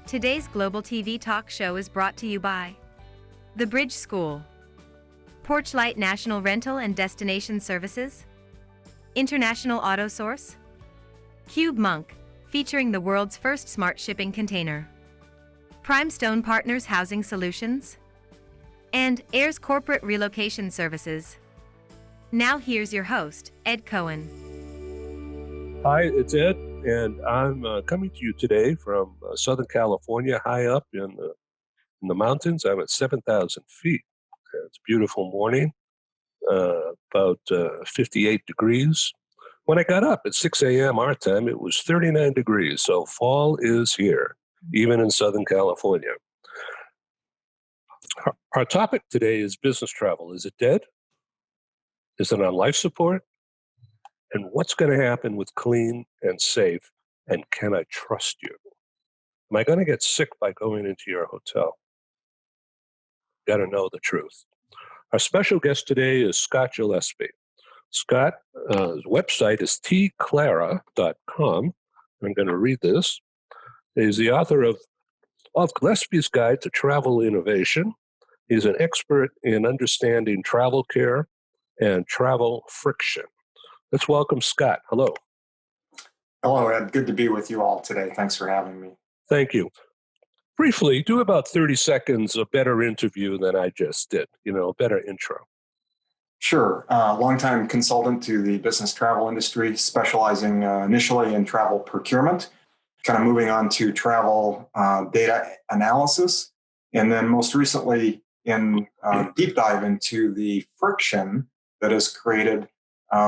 Today's Global TV talk show is brought to you by The Bridge School, Porchlight National Rental and Destination Services, International Auto Source, Cube Monk, featuring the world's first smart shipping container, Primestone Partners Housing Solutions, and Air's Corporate Relocation Services. Now here's your host, Ed Cohen. Hi, it's Ed, and I'm coming to you today from Southern California, high up in the mountains. I'm at 7,000 feet. It's a beautiful morning, about 58 degrees. When I got up at 6 a.m. our time, it was 39 degrees, so fall is here, even in Southern California. Our topic today is business travel. Is it dead? Is it on life support? And what's going to happen with clean and safe? And can I trust you? Am I going to get sick by going into your hotel? Got to know the truth. Our special guest today is Scott Gillespie. Scott's website is tclara.com. I'm going to read this. He's the author of Gillespie's Guide to Travel Innovation. He's an expert in understanding travel care and travel friction. Let's welcome Scott. Hello. Hello, Ed. Good to be with you all today. Thanks for having me. Thank you. Briefly, do about 30 seconds a better interview than I just did, a better intro. Sure. Longtime consultant to the business travel industry, specializing initially in travel procurement, kind of moving on to travel data analysis, and then most recently in deep dive into the friction that is created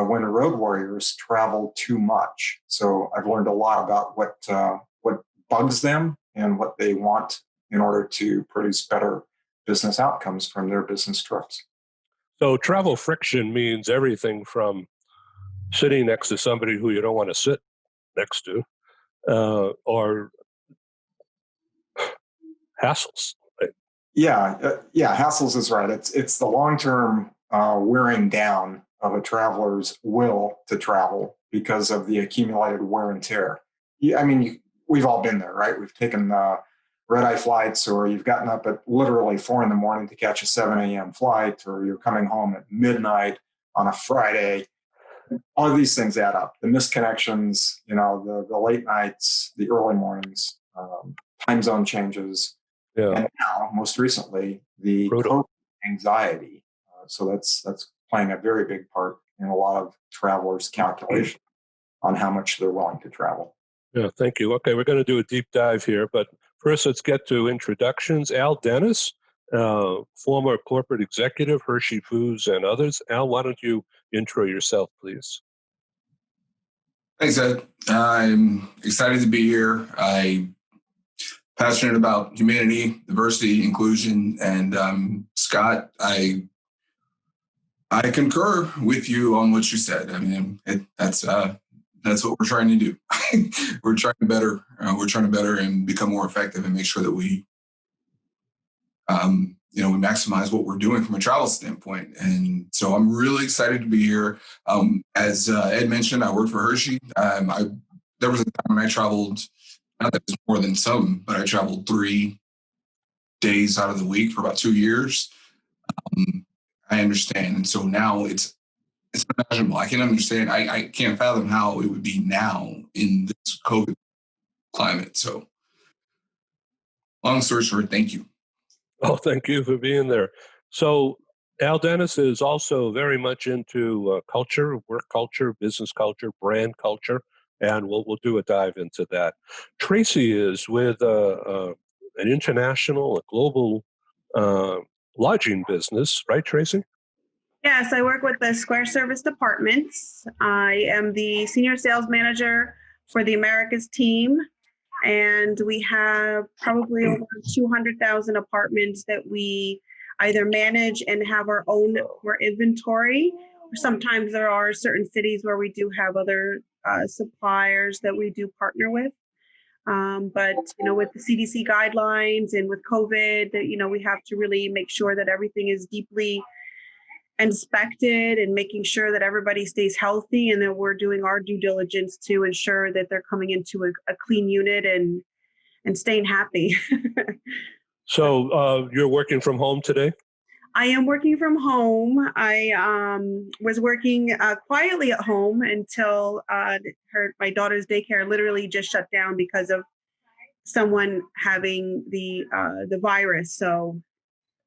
when road warriors travel too much. So I've learned a lot about what bugs them and what they want in order to produce better business outcomes from their business trips. So travel friction means everything from sitting next to somebody who you don't want to sit next to, or hassles. Right? Yeah, hassles is right. It's the long-term wearing down of a traveler's will to travel because of the accumulated wear and tear. We've all been there, right? We've taken red-eye flights, or you've gotten up at literally 4 a.m. to catch a 7 a.m. flight, or you're coming home at midnight on a Friday. All of these things add up. The missed connections, the late nights, the early mornings, time zone changes, and now, most recently, the COVID anxiety. So that's playing a very big part in a lot of travelers' calculation on how much they're willing to travel. Yeah, thank you. Okay, we're going to do a deep dive here, but first let's get to introductions. Al Dennis, former corporate executive, Hershey Foods and others. Al, why don't you intro yourself, please? Thanks, Ed. I'm excited to be here. I'm passionate about humanity, diversity, inclusion, and Scott, I concur with you on what you said. That's what we're trying to do. We're trying to better. We're trying to better and become more effective and make sure that we maximize what we're doing from a travel standpoint. And so I'm really excited to be here. As Ed mentioned, I worked for Hershey. There was a time when I traveled, not that it's more than some, but I traveled 3 days out of the week for about 2 years. I understand. And so now it's unimaginable. I can understand. I can't fathom how it would be now in this COVID climate. So long story short, thank you. Oh, thank you for being there. So Al Dennis is also very much into culture, work culture, business culture, brand culture, and we'll do a dive into that. Tracy is with an international, a global lodging business, right, Tracy? Yes, I work with the Square Service Departments. I am the senior sales manager for the Americas team, and we have probably over 200,000 apartments that we either manage and have our own for inventory. Sometimes there are certain cities where we do have other suppliers that we do partner with. But with the CDC guidelines and with COVID, we have to really make sure that everything is deeply inspected and making sure that everybody stays healthy, and that we're doing our due diligence to ensure that they're coming into a clean unit and and staying happy. So you're working from home today? I am working from home. I was working quietly at home until my daughter's daycare literally just shut down because of someone having the virus. So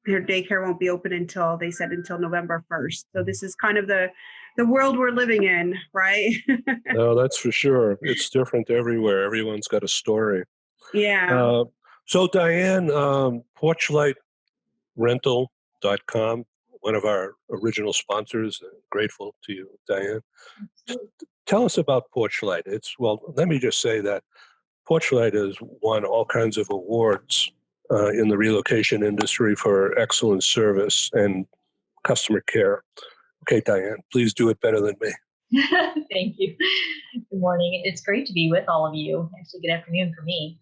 her daycare won't be open until, they said, until November 1st. So this is kind of the world we're living in, right? No, that's for sure. It's different everywhere. Everyone's got a story. Yeah. So Diane, porchlightrental.com, one of our original sponsors. Grateful to you, Diane. Tell us about Porchlight. Let me just say that Porchlight has won all kinds of awards in the relocation industry for excellent service and customer care. Okay, Diane, please do it better than me. Thank you. Good morning. It's great to be with all of you. Actually, good afternoon for me.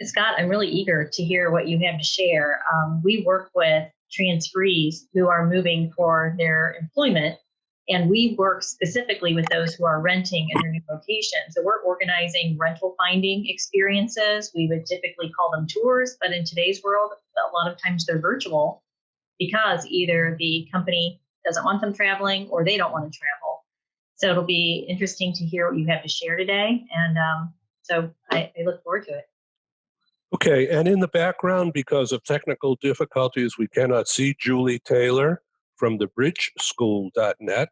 Scott, I'm really eager to hear what you have to share. We work with transferees who are moving for their employment, and we work specifically with those who are renting in their new location. So we're organizing rental finding experiences. We would typically call them tours, but in today's world, a lot of times they're virtual because either the company doesn't want them traveling or they don't want to travel. So it'll be interesting to hear what you have to share today. And so I look forward to it. Okay, and in the background, because of technical difficulties, we cannot see Julie Taylor from the bridgeschool.net.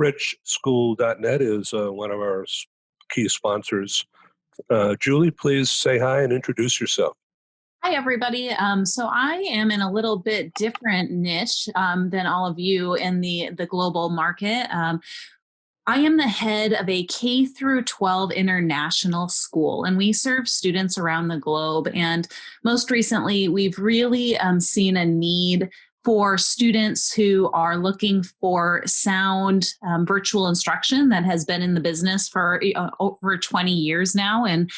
Bridgeschool.net is one of our key sponsors. Julie, please say hi and introduce yourself. Hi, everybody. So I am in a little bit different niche than all of you in the global market. I am the head of a K through 12 international school, and we serve students around the globe. And most recently, we've really seen a need for students who are looking for sound virtual instruction that has been in the business for over 20 years now. And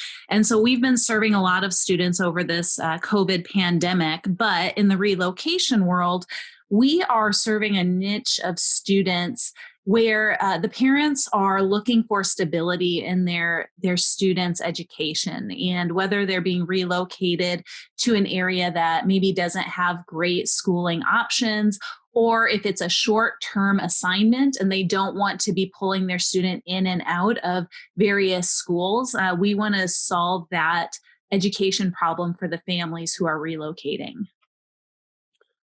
so we've been serving a lot of students over this COVID pandemic, but in the relocation world, we are serving a niche of students where the parents are looking for stability in their students' education, and whether they're being relocated to an area that maybe doesn't have great schooling options, or if it's a short-term assignment and they don't want to be pulling their student in and out of various schools, we want to solve that education problem for the families who are relocating.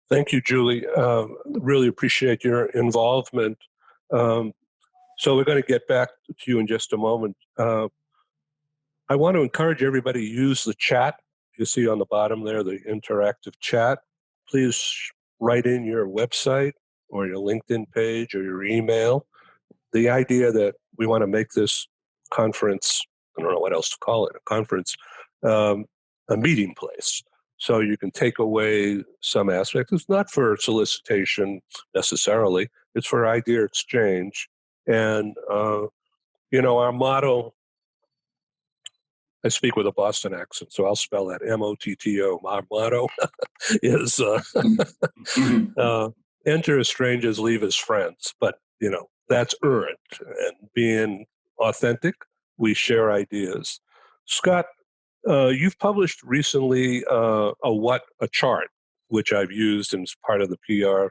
Thank you, Julie. Really appreciate your involvement. So we're going to get back to you in just a moment. I want to encourage everybody to use the chat. You see on the bottom there, the interactive chat. Please write in your website or your LinkedIn page or your email. The idea that we want to make this conference, I don't know what else to call it, a conference, a meeting place. So you can take away some aspects. It's not for solicitation necessarily. It's for idea exchange. And, our motto, I speak with a Boston accent, so I'll spell that M-O-T-T-O. Our motto is enter as strangers, leave as friends. But, that's earned. And being authentic, we share ideas. Scott, you've published recently a chart, which I've used as part of the PR.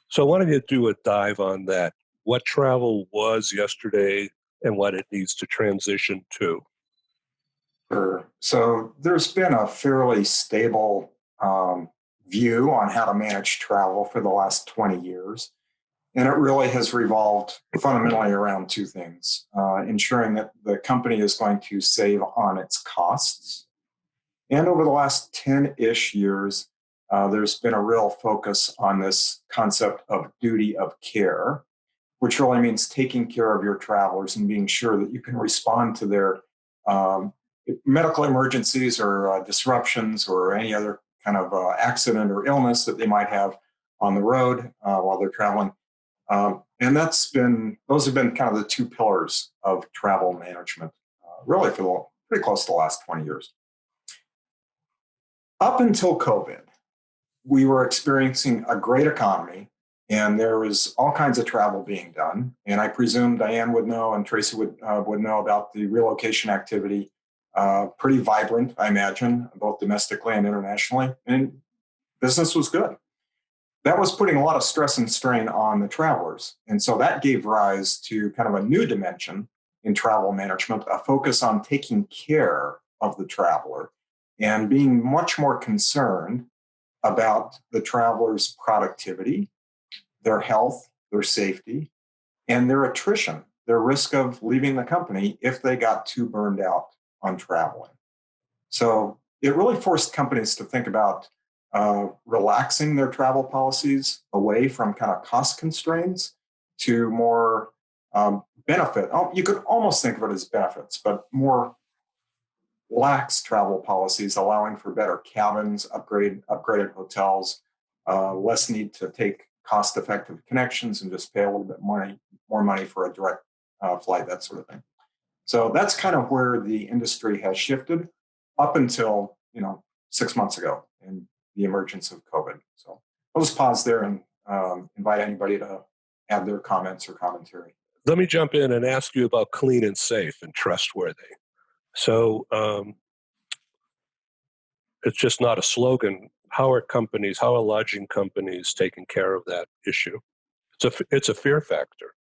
So I wanted you to do a dive on that. What travel was yesterday and what it needs to transition to. Sure. So there's been a fairly stable view on how to manage travel for the last 20 years. And it really has revolved fundamentally around two things: ensuring that the company is going to save on its costs. And over the last 10-ish years, there's been a real focus on this concept of duty of care, which really means taking care of your travelers and being sure that you can respond to their medical emergencies or disruptions or any other kind of accident or illness that they might have on the road while they're traveling. And those have been kind of the two pillars of travel management, really for pretty close to the last 20 years. Up until COVID, we were experiencing a great economy, and there was all kinds of travel being done. And I presume Diane would know and Tracy would know about the relocation activity pretty vibrant, I imagine, both domestically and internationally, and business was good. That was putting a lot of stress and strain on the travelers. And so that gave rise to kind of a new dimension in travel management, a focus on taking care of the traveler and being much more concerned about the traveler's productivity, their health, their safety, and their attrition, their risk of leaving the company if they got too burned out on traveling. So it really forced companies to think about relaxing their travel policies away from kind of cost constraints to more benefit. Oh, you could almost think of it as benefits, but more lax travel policies, allowing for better cabins, upgraded hotels, less need to take cost-effective connections and just pay a little bit more money for a direct flight, that sort of thing. So that's kind of where the industry has shifted up until 6 months ago in the emergence of COVID. So I'll just pause there and invite anybody to add their comments or commentary. Let me jump in and ask you about clean and safe and trustworthy. So it's just not a slogan. How are lodging companies taking care of that issue? It's a fear factor.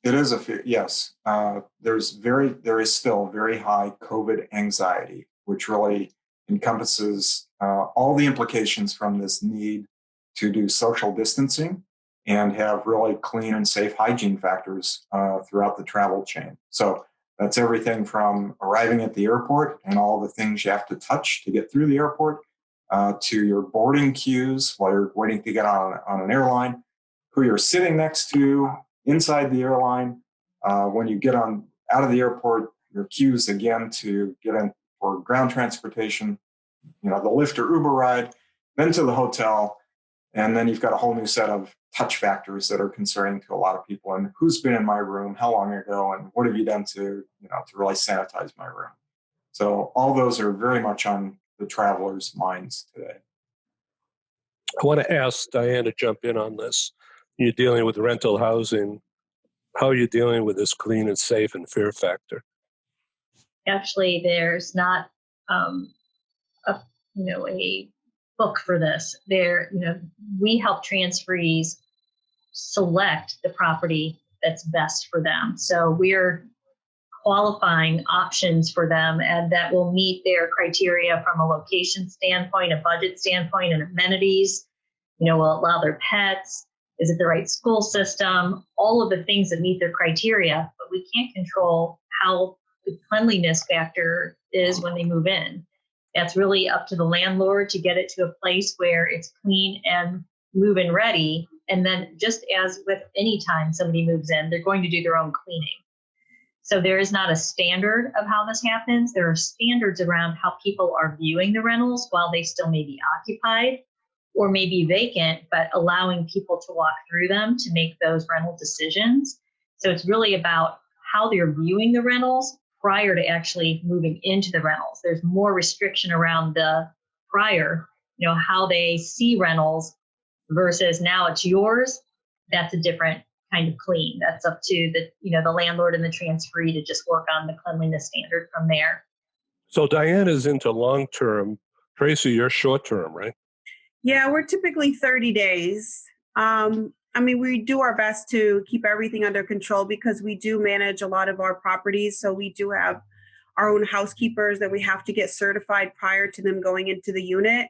It is a fear, yes. There is still very high COVID anxiety, which really encompasses all the implications from this need to do social distancing and have really clean and safe hygiene factors throughout the travel chain. So that's everything from arriving at the airport and all the things you have to touch to get through the airport, to your boarding queues while you're waiting to get on an airline, who you're sitting next to inside the airline. When you get out of the airport, your queues again to get in for ground transportation, the Lyft or Uber ride, then to the hotel. And then you've got a whole new set of touch factors that are concerning to a lot of people. And who's been in my room, how long ago, and what have you done to really sanitize my room? So all those are very much on the travelers' minds today. I want to ask Diane to jump in on this. You're dealing with rental housing. How are you dealing with this clean and safe and fear factor? Actually, there's not a book for this. We help transferees select the property that's best for them. So we're qualifying options for them and that will meet their criteria from a location standpoint, a budget standpoint, and amenities. Will allow their pets. Is it the right school system? All of the things that meet their criteria, but we can't control how the cleanliness factor is when they move in. That's really up to the landlord to get it to a place where it's clean and move-in ready. And then just as with any time somebody moves in, they're going to do their own cleaning. So there is not a standard of how this happens. There are standards around how people are viewing the rentals while they still may be occupied or may be vacant, but allowing people to walk through them to make those rental decisions. So it's really about how they're viewing the rentals prior to actually moving into the rentals. There's more restriction around the prior, how they see rentals versus now it's yours. That's a different kind of clean. That's up to the landlord and the transferee to just work on the cleanliness standard from there. So Diane is into long-term. Tracy, you're short-term, right? Yeah, we're typically 30 days. We do our best to keep everything under control because we do manage a lot of our properties. So we do have our own housekeepers that we have to get certified prior to them going into the unit.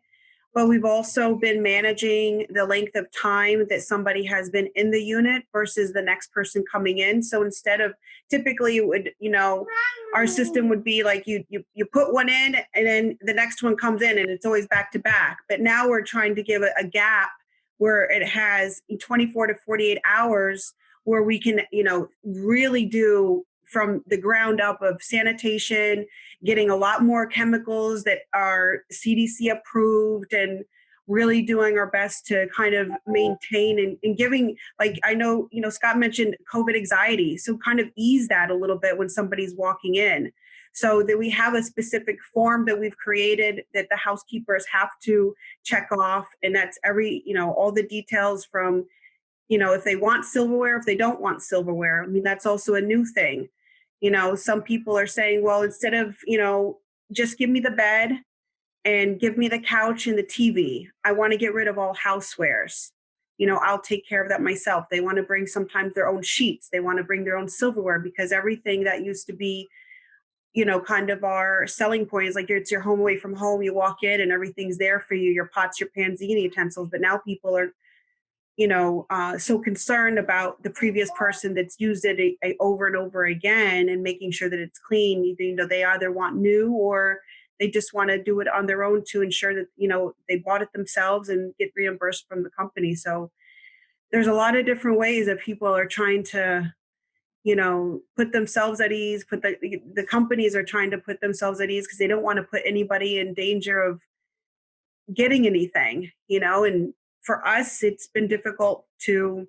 But we've also been managing the length of time that somebody has been in the unit versus the next person coming in. So instead of typically our system would be like you put one in and then the next one comes in and it's always back to back. But now we're trying to give a gap where it has 24 to 48 hours where we can, really do from the ground up of sanitation, getting a lot more chemicals that are CDC approved and really doing our best to kind of maintain and giving, I know, Scott mentioned COVID anxiety. So kind of ease that a little bit when somebody's walking in. So that we have a specific form that we've created that the housekeepers have to check off. And that's all the details from, if they want silverware, if they don't want silverware. That's also a new thing. Some people are saying, well, instead of, just give me the bed and give me the couch and the TV. I want to get rid of all housewares. I'll take care of that myself. They want to bring sometimes their own sheets. They want to bring their own silverware, because everything that used to be, kind of our selling point is like, it's your home away from home. You walk in and everything's there for you, your pots, your pans, eating utensils. But now people are, so concerned about the previous person that's used it over and over again, and making sure that it's clean. They either want new, or they just want to do it on their own to ensure that, they bought it themselves and get reimbursed from the company. So there's a lot of different ways that people are trying to, put themselves at ease, the companies are trying to put themselves at ease, because they don't want to put anybody in danger of getting anything, and for us, it's been difficult to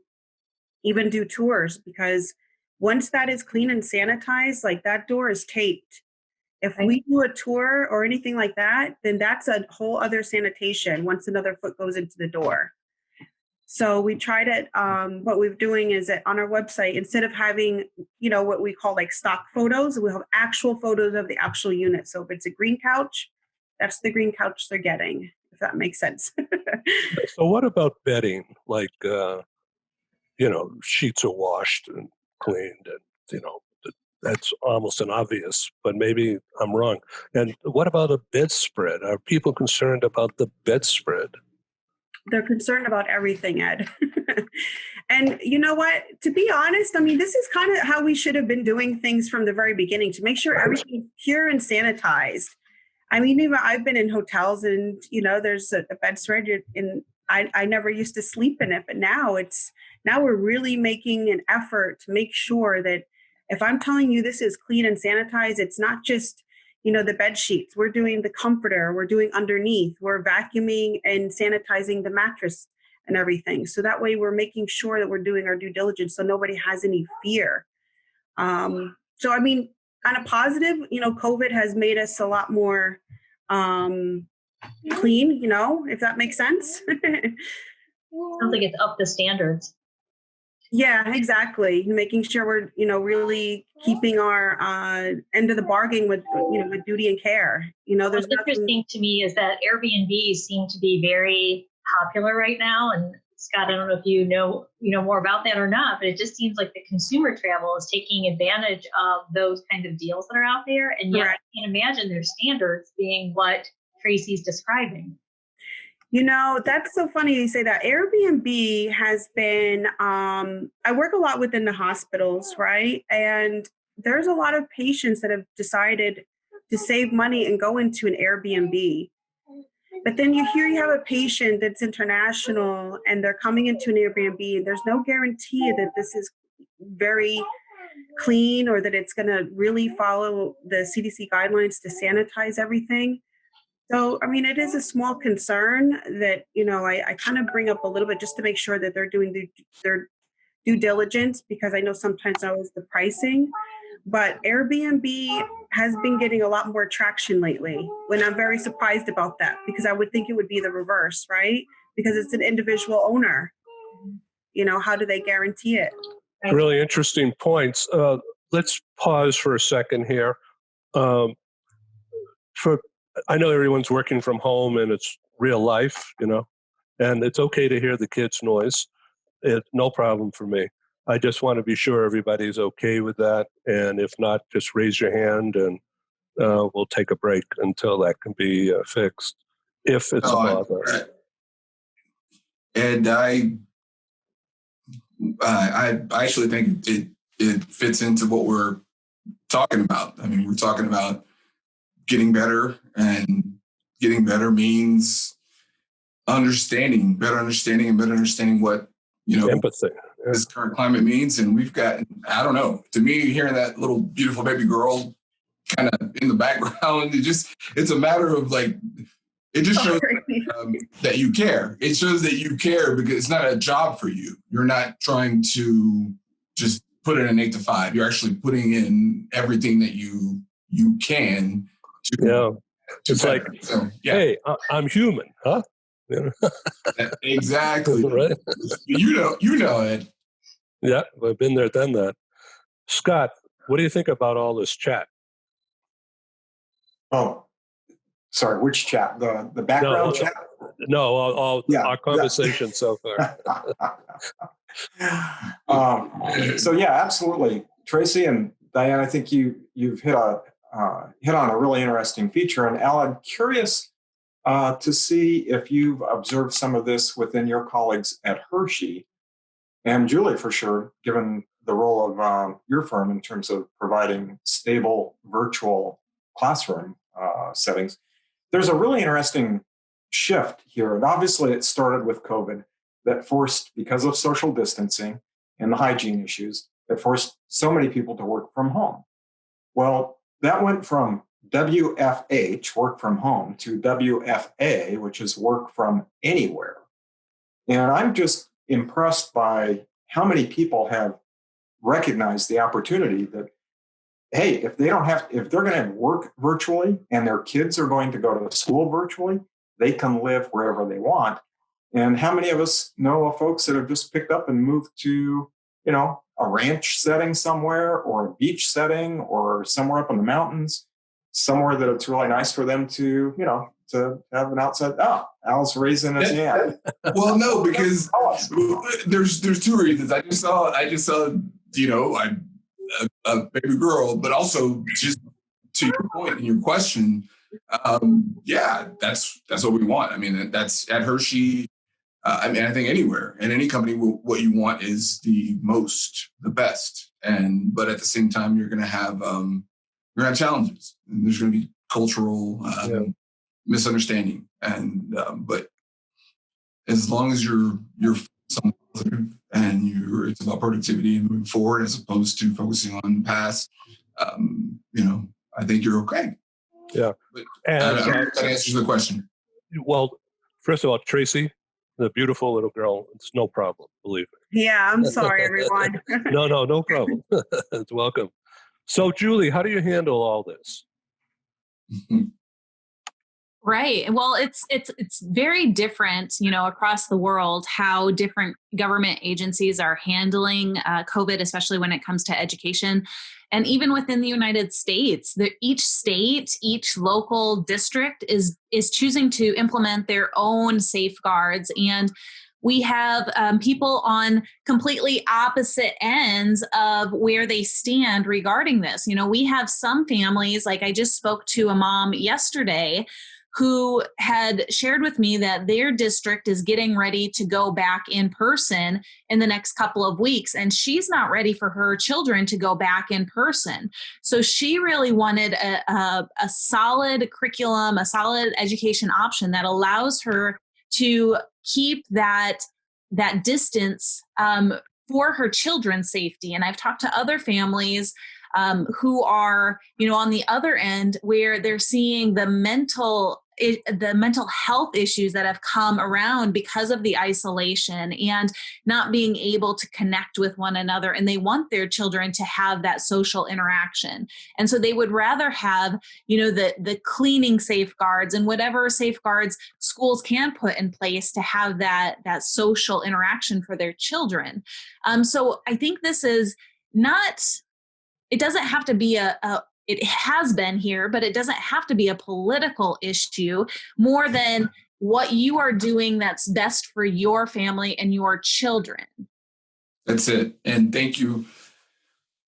even do tours, because once that is clean and sanitized, like, that door is taped. If we do a tour or anything like that, then that's a whole other sanitation once another foot goes into the door. So we try to, what we're doing is that on our website, instead of having, what we call like stock photos, we'll have actual photos of the actual unit. So if it's a green couch, that's the green couch they're getting, if that makes sense. So what about bedding? Like, sheets are washed and cleaned, and, that's almost an obvious, but maybe I'm wrong. And what about a bedspread? Are people concerned about the bedspread? They're concerned about everything, Ed. And you know what? To be honest, this is kind of how we should have been doing things from the very beginning, to make sure everything's pure and sanitized. Even I've been in hotels, and, there's a bedspread, and I never used to sleep in it, but now we're really making an effort to make sure that if I'm telling you this is clean and sanitized, it's not just, the bed sheets. We're doing the comforter, we're doing underneath, we're vacuuming and sanitizing the mattress and everything. So that way we're making sure that we're doing our due diligence, so nobody has any fear. On a positive, COVID has made us a lot more clean, if that makes sense. Sounds like it's up the standards. Yeah, exactly. Making sure we're, really keeping our end of the bargain with, with duty and care. What's interesting to me is that Airbnbs seem to be very popular right now. And Scott, I don't know if you know more about that or not, but it just seems like the consumer travel is taking advantage of those kinds of deals that are out there. And yet, right. I can't imagine their standards being what Tracy's describing. That's so funny you say that. Airbnb has been, I work a lot within the hospitals, right? And there's a lot of patients that have decided to save money and go into an Airbnb. But then you have a patient that's international and they're coming into an Airbnb, and there's no guarantee that this is very clean or that it's going to really follow the CDC guidelines to sanitize everything. So, it is a small concern that, I kind of bring up a little bit just to make sure that they're doing their due diligence, because I know sometimes that was the pricing. But Airbnb has been getting a lot more traction lately, when I'm very surprised about that, because I would think it would be the reverse, right? Because it's an individual owner. How do they guarantee it? Really interesting points. Let's pause for a second here. I know everyone's working from home and it's real life, and it's okay to hear the kids' noise. No problem for me. I just want to be sure everybody's okay with that. And if not, just raise your hand and we'll take a break until that can be fixed, if it's a bother. And I actually think it fits into what we're talking about. We're talking about getting better, and getting better means better understanding what, empathy. This current climate means. And we've got, I don't know, to me, hearing that little beautiful baby girl kind of in the background, it's a matter of like, it just shows that you care. It shows that you care because it's not a job for you. You're not trying to just put in an 8 to 5. You're actually putting in everything that you can. It's like, hey, I'm human, huh? Exactly. Right? You know it. Yeah, I've been there, done that. Scott, what do you think about all this chat? Oh, Sorry, which chat? The No, background chat? no, all Yeah, our conversation so far. So yeah, absolutely, Tracy and Diane. I think you've hit on a really interesting feature. And Al, I'm curious to see if you've observed some of this within your colleagues at Hershey, and Julie, for sure, given the role of your firm in terms of providing stable virtual classroom settings. There's a really interesting shift here. And obviously, it started with COVID that forced, because of social distancing and the hygiene issues, that forced so many people to work from home. Well, that went from WFH, work from home, to WFA, which is work from anywhere. And I'm just impressed by how many people have recognized the opportunity that, hey, if they're going to work virtually and their kids are going to go to school virtually, they can live wherever they want. And how many of us know of folks that have just picked up and moved to, a ranch setting somewhere, or a beach setting, or somewhere up in the mountains, somewhere that it's really nice for them to, to have an outside. Oh, Al's raising his hand. Well, no, because there's two reasons. I just saw, a baby girl, but also just to your point in your question, yeah, that's what we want. I mean, that's at Hershey. I think anywhere in any company, what you want is the best, but at the same time, you're going to have challenges, and there's going to be cultural misunderstanding, but as long as you're something positive and it's about productivity and moving forward as opposed to focusing on the past, I think you're okay. Yeah. But And that answers the question. well, first of all, Tracy, the beautiful little girl, it's no problem, believe me. Yeah, I'm sorry, everyone. No problem. It's welcome. So, Julie, how do you handle all this? Right. Well, it's very different, across the world, how different government agencies are handling COVID, especially when it comes to education. And even within the United States, each state, each local district is choosing to implement their own safeguards. And we have people on completely opposite ends of where they stand regarding this. We have some families, like I just spoke to a mom yesterday who had shared with me that their district is getting ready to go back in person in the next couple of weeks, and she's not ready for her children to go back in person. So she really wanted a solid curriculum, a solid education option that allows her to keep that distance for her children's safety. And I've talked to other families who are, on the other end, where they're seeing the mental health issues that have come around because of the isolation and not being able to connect with one another. And they want their children to have that social interaction. And so they would rather have, the cleaning safeguards and whatever safeguards schools can put in place to have that social interaction for their children. So I think this is not, it doesn't have to be it has been here, but it doesn't have to be a political issue more than what you are doing that's best for your family and your children. That's it. And thank you.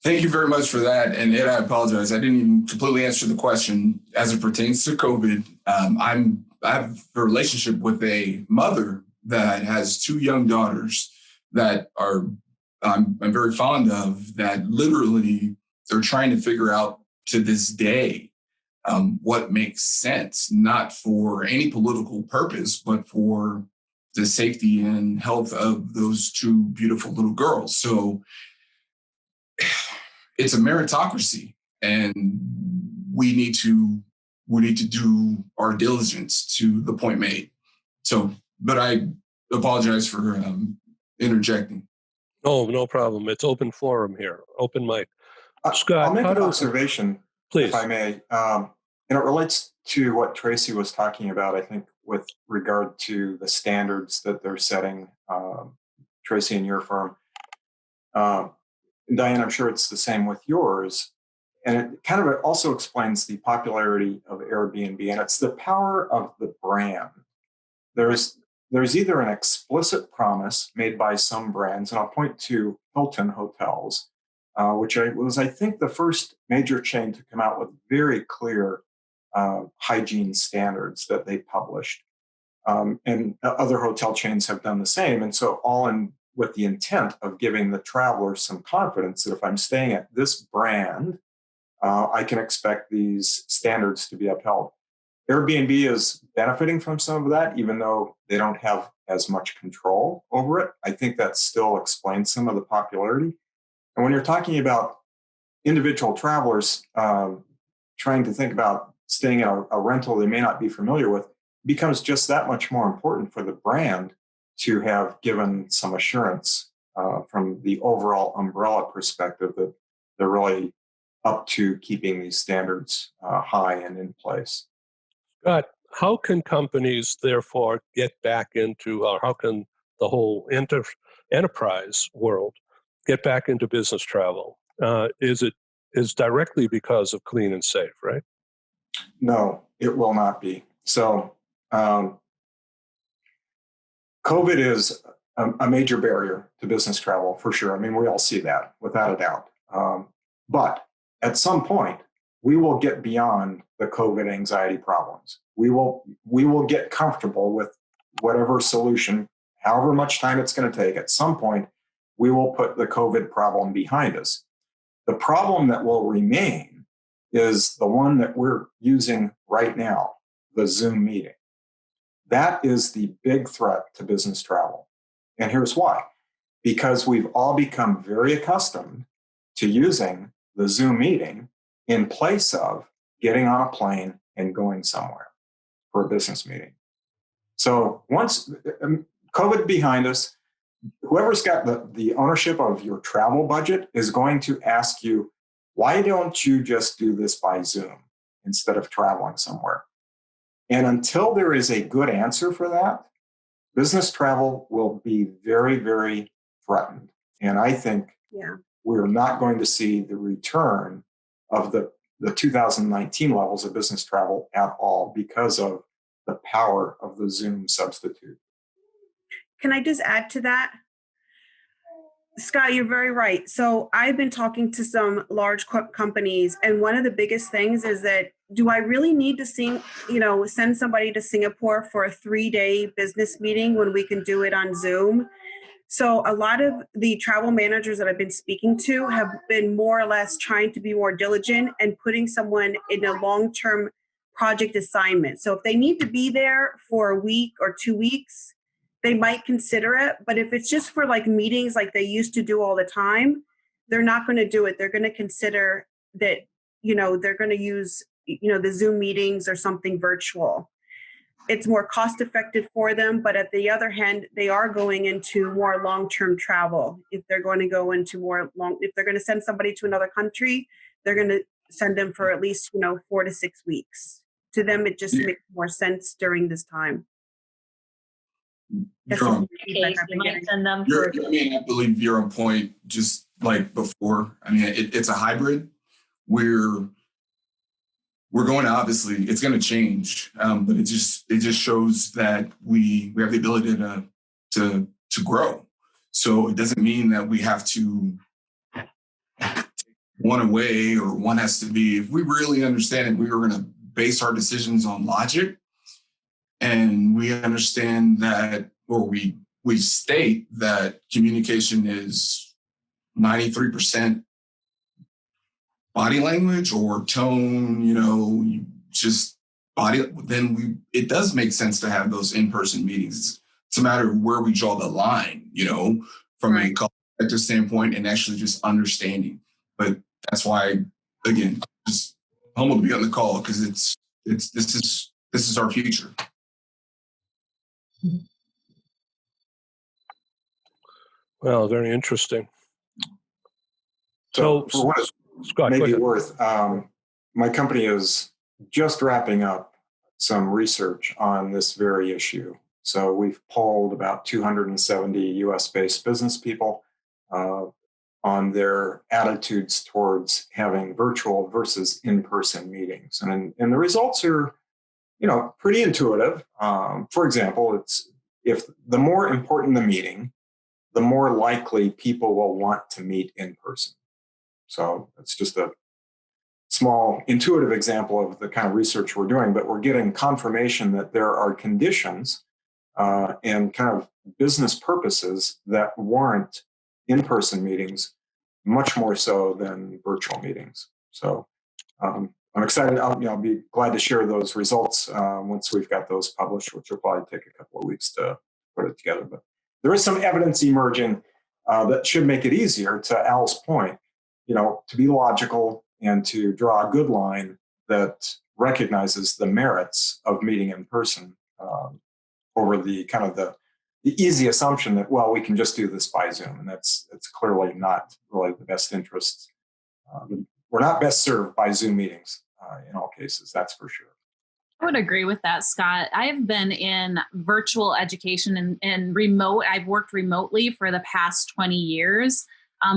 Thank you very much for that. And Ed, I apologize. I didn't even completely answer the question as it pertains to COVID. I have a relationship with a mother that has two young daughters that I'm very fond of, that literally they're trying to figure out to this day what makes sense, not for any political purpose, but for the safety and health of those two beautiful little girls. So it's a meritocracy, and we need to do our diligence to the point made. So, but I apologize for interjecting. Oh, no problem. It's open forum here, open mic. Scott, I'll make an observation, please, if I may. And it relates to what Tracy was talking about, I think, with regard to the standards that they're setting, Tracy, in your firm. Diane, I'm sure it's the same with yours. and it kind of also explains the popularity of Airbnb, and it's the power of the brand. There's either an explicit promise made by some brands, and I'll point to Hilton Hotels, which was, I think, the first major chain to come out with very clear hygiene standards that they published. And other hotel chains have done the same. And so all in with the intent of giving the traveler some confidence that if I'm staying at this brand, I can expect these standards to be upheld. Airbnb is benefiting from some of that, even though they don't have as much control over it. I think that still explains some of the popularity. And when you're talking about individual travelers trying to think about staying in a rental they may not be familiar with, it becomes just that much more important for the brand to have given some assurance from the overall umbrella perspective that they're really up to keeping these standards high and in place. Scott, how can companies therefore get back into, or how can the whole enterprise world get back into business travel? Is directly because of clean and safe, right? No, it will not be. So COVID is a major barrier to business travel for sure. I mean, we all see that without a doubt. But at some point, we will get beyond the COVID anxiety problems. We will get comfortable with whatever solution, however much time it's going to take. At some point, we will put the COVID problem behind us. The problem that will remain is the one that we're using right now, the Zoom meeting. That is the big threat to business travel. And here's why. Because we've all become very accustomed to using the Zoom meeting in place of getting on a plane and going somewhere for a business meeting. So once COVID behind us, whoever's got the ownership of your travel budget is going to ask you, why don't you just do this by Zoom instead of traveling somewhere? And until there is a good answer for that, business travel will be very, very threatened. And I think we're not going to see the return of the 2019 levels of business travel at all because of the power of the Zoom substitute. Can I just add to that? Scott, you're very right. So I've been talking to some large companies, and one of the biggest things is that, do I really need to send somebody to Singapore for a 3-day business meeting when we can do it on Zoom? So a lot of the travel managers that I've been speaking to have been more or less trying to be more diligent and putting someone in a long-term project assignment. So if they need to be there for a week or 2 weeks, they might consider it. But if it's just for like meetings like they used to do all the time, they're not going to do it. They're going to consider that, they're going to use, the Zoom meetings or something virtual. It's more cost effective for them. But at the other hand, they are going into more long-term travel. If they're going to go into if they're going to send somebody to another country, they're going to send them for at least, 4 to 6 weeks. To them, it just makes more sense during this time. I believe you're on point. Just like before, it's a hybrid. We're going to, obviously it's going to change, but it just shows that we have the ability to grow. So it doesn't mean that we have to take one away or one has to be. If we really understand it, we were going to base our decisions on logic, and we understand that, or we state that communication is 93% body language or tone, just body, then it does make sense to have those in-person meetings. It's a matter of where we draw the line, from a collective standpoint and actually just understanding. But that's why, again, just humble to be on the call because this is our future. Well, very interesting. So for what it Scott, may be worth, my company is just wrapping up some research on this very issue. So we've polled about 270 US-based business people. on their attitudes towards having virtual versus in-person meetings. And the results are, pretty intuitive. For example, it's if the more important the meeting, the more likely people will want to meet in person. So it's just a small intuitive example of the kind of research we're doing, but we're getting confirmation that there are conditions and kind of business purposes that warrant in-person meetings much more so than virtual meetings. So I'm excited. I'll be glad to share those results once we've got those published, which will probably take a couple of weeks to put it together. But there is some evidence emerging that should make it easier, to Al's point, to be logical and to draw a good line that recognizes the merits of meeting in person over the kind of the easy assumption that, well, we can just do this by Zoom. And it's clearly not really the best interest. We're not best served by Zoom meetings in all cases, that's for sure. I would agree with that, Scott. I've been in virtual education and remote. I've worked remotely for the past 20 years,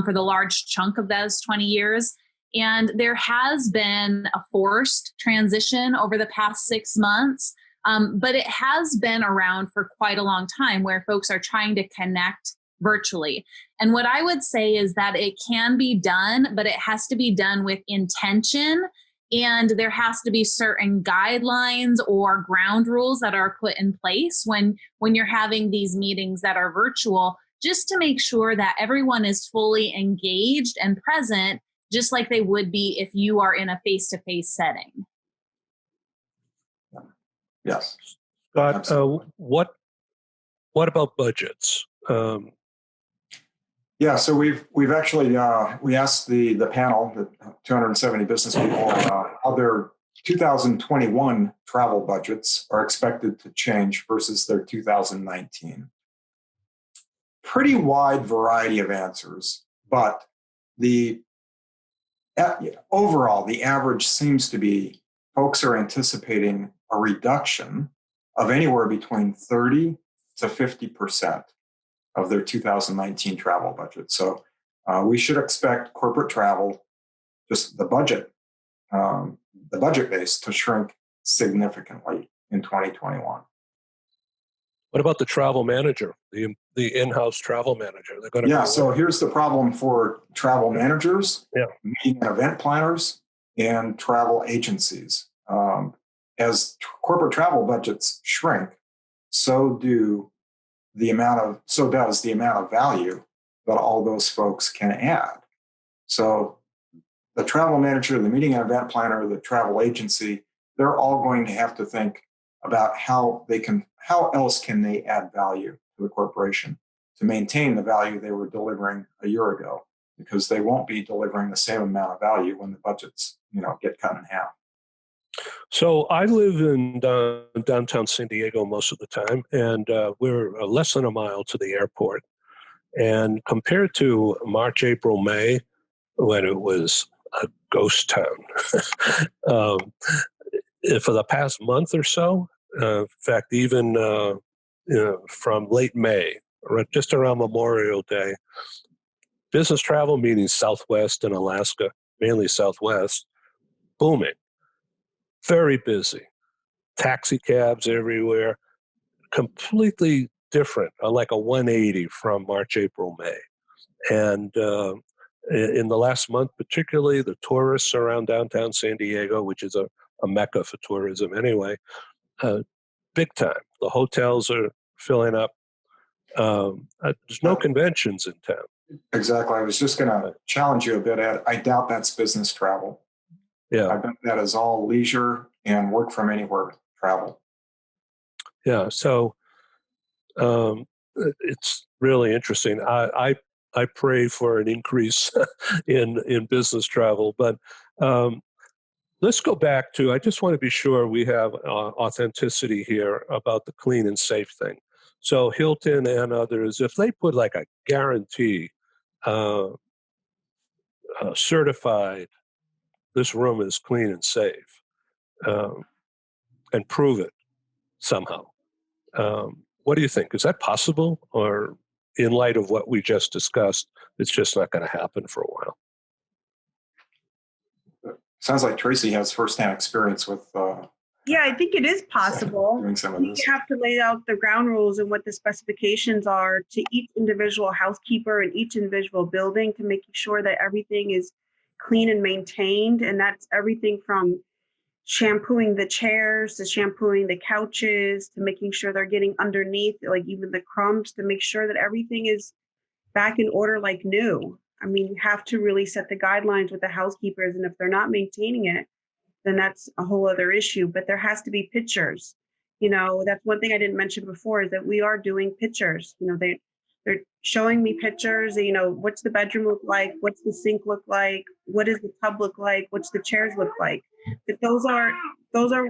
for the large chunk of those 20 years. And there has been a forced transition over the past 6 months, but it has been around for quite a long time where folks are trying to connect virtually. And what I would say is that it can be done, but it has to be done with intention. And there has to be certain guidelines or ground rules that are put in place when you're having these meetings that are virtual, just to make sure that everyone is fully engaged and present, just like they would be if you are in a face-to-face setting. Yes. Scott, what about budgets? Yeah, so we've actually we asked the panel, the 270 business people, how their 2021 travel budgets are expected to change versus their 2019. Pretty wide variety of answers, but overall, the average seems to be folks are anticipating a reduction of anywhere between 30 to 50% of their 2019 travel budget. So we should expect corporate travel, just the budget base, to shrink significantly in 2021. What about the travel manager, the in-house travel manager? They're going to So here's the problem for travel managers, meeting and event planners, and travel agencies. As corporate travel budgets shrink, so does the amount of value that all those folks can add. So the travel manager, the meeting and event planner, the travel agency, they're all going to have to think about how else can they add value to the corporation to maintain the value they were delivering a year ago, because they won't be delivering the same amount of value when the budgets, get cut in half. So I live in downtown San Diego most of the time, and we're less than a mile to the airport. And compared to March, April, May, when it was a ghost town, for the past month or so, in fact, even from late May, just around Memorial Day, business travel, meaning Southwest and Alaska, mainly Southwest, booming. Very busy. Taxi cabs everywhere. Completely different, like a 180 from March, April, May. And in the last month, particularly, the tourists around downtown San Diego, which is a mecca for tourism anyway, big time. The hotels are filling up. There's no conventions in town. Exactly. I was just going to challenge you a bit, Ed. I doubt that's business travel. Yeah. I bet that is all leisure and work from anywhere travel. Yeah. So it's really interesting. I pray for an increase in business travel, but let's go back to, I just want to be sure we have authenticity here about the clean and safe thing. So Hilton and others, if they put like a guarantee, certified, this room is clean and safe, and prove it somehow. What do you think? Is that possible, or in light of what we just discussed, it's just not going to happen for a while. Sounds like Tracy has firsthand experience with Yeah, I think it is possible. doing some of We this. have to lay out the ground rules and what the specifications are to each individual housekeeper and each individual building to making sure that everything is clean and maintained. And that's everything from shampooing the chairs to shampooing the couches to making sure they're getting underneath, like even the crumbs, to make sure that everything is back in order like new. I mean, you have to really set the guidelines with the housekeepers, and if they're not maintaining it, then that's a whole other issue. But there has to be pictures. That's one thing I didn't mention before, is that we are doing pictures. They're showing me pictures. What's the bedroom look like? What's the sink look like? What does the tub look like? What's the chairs look like? But those are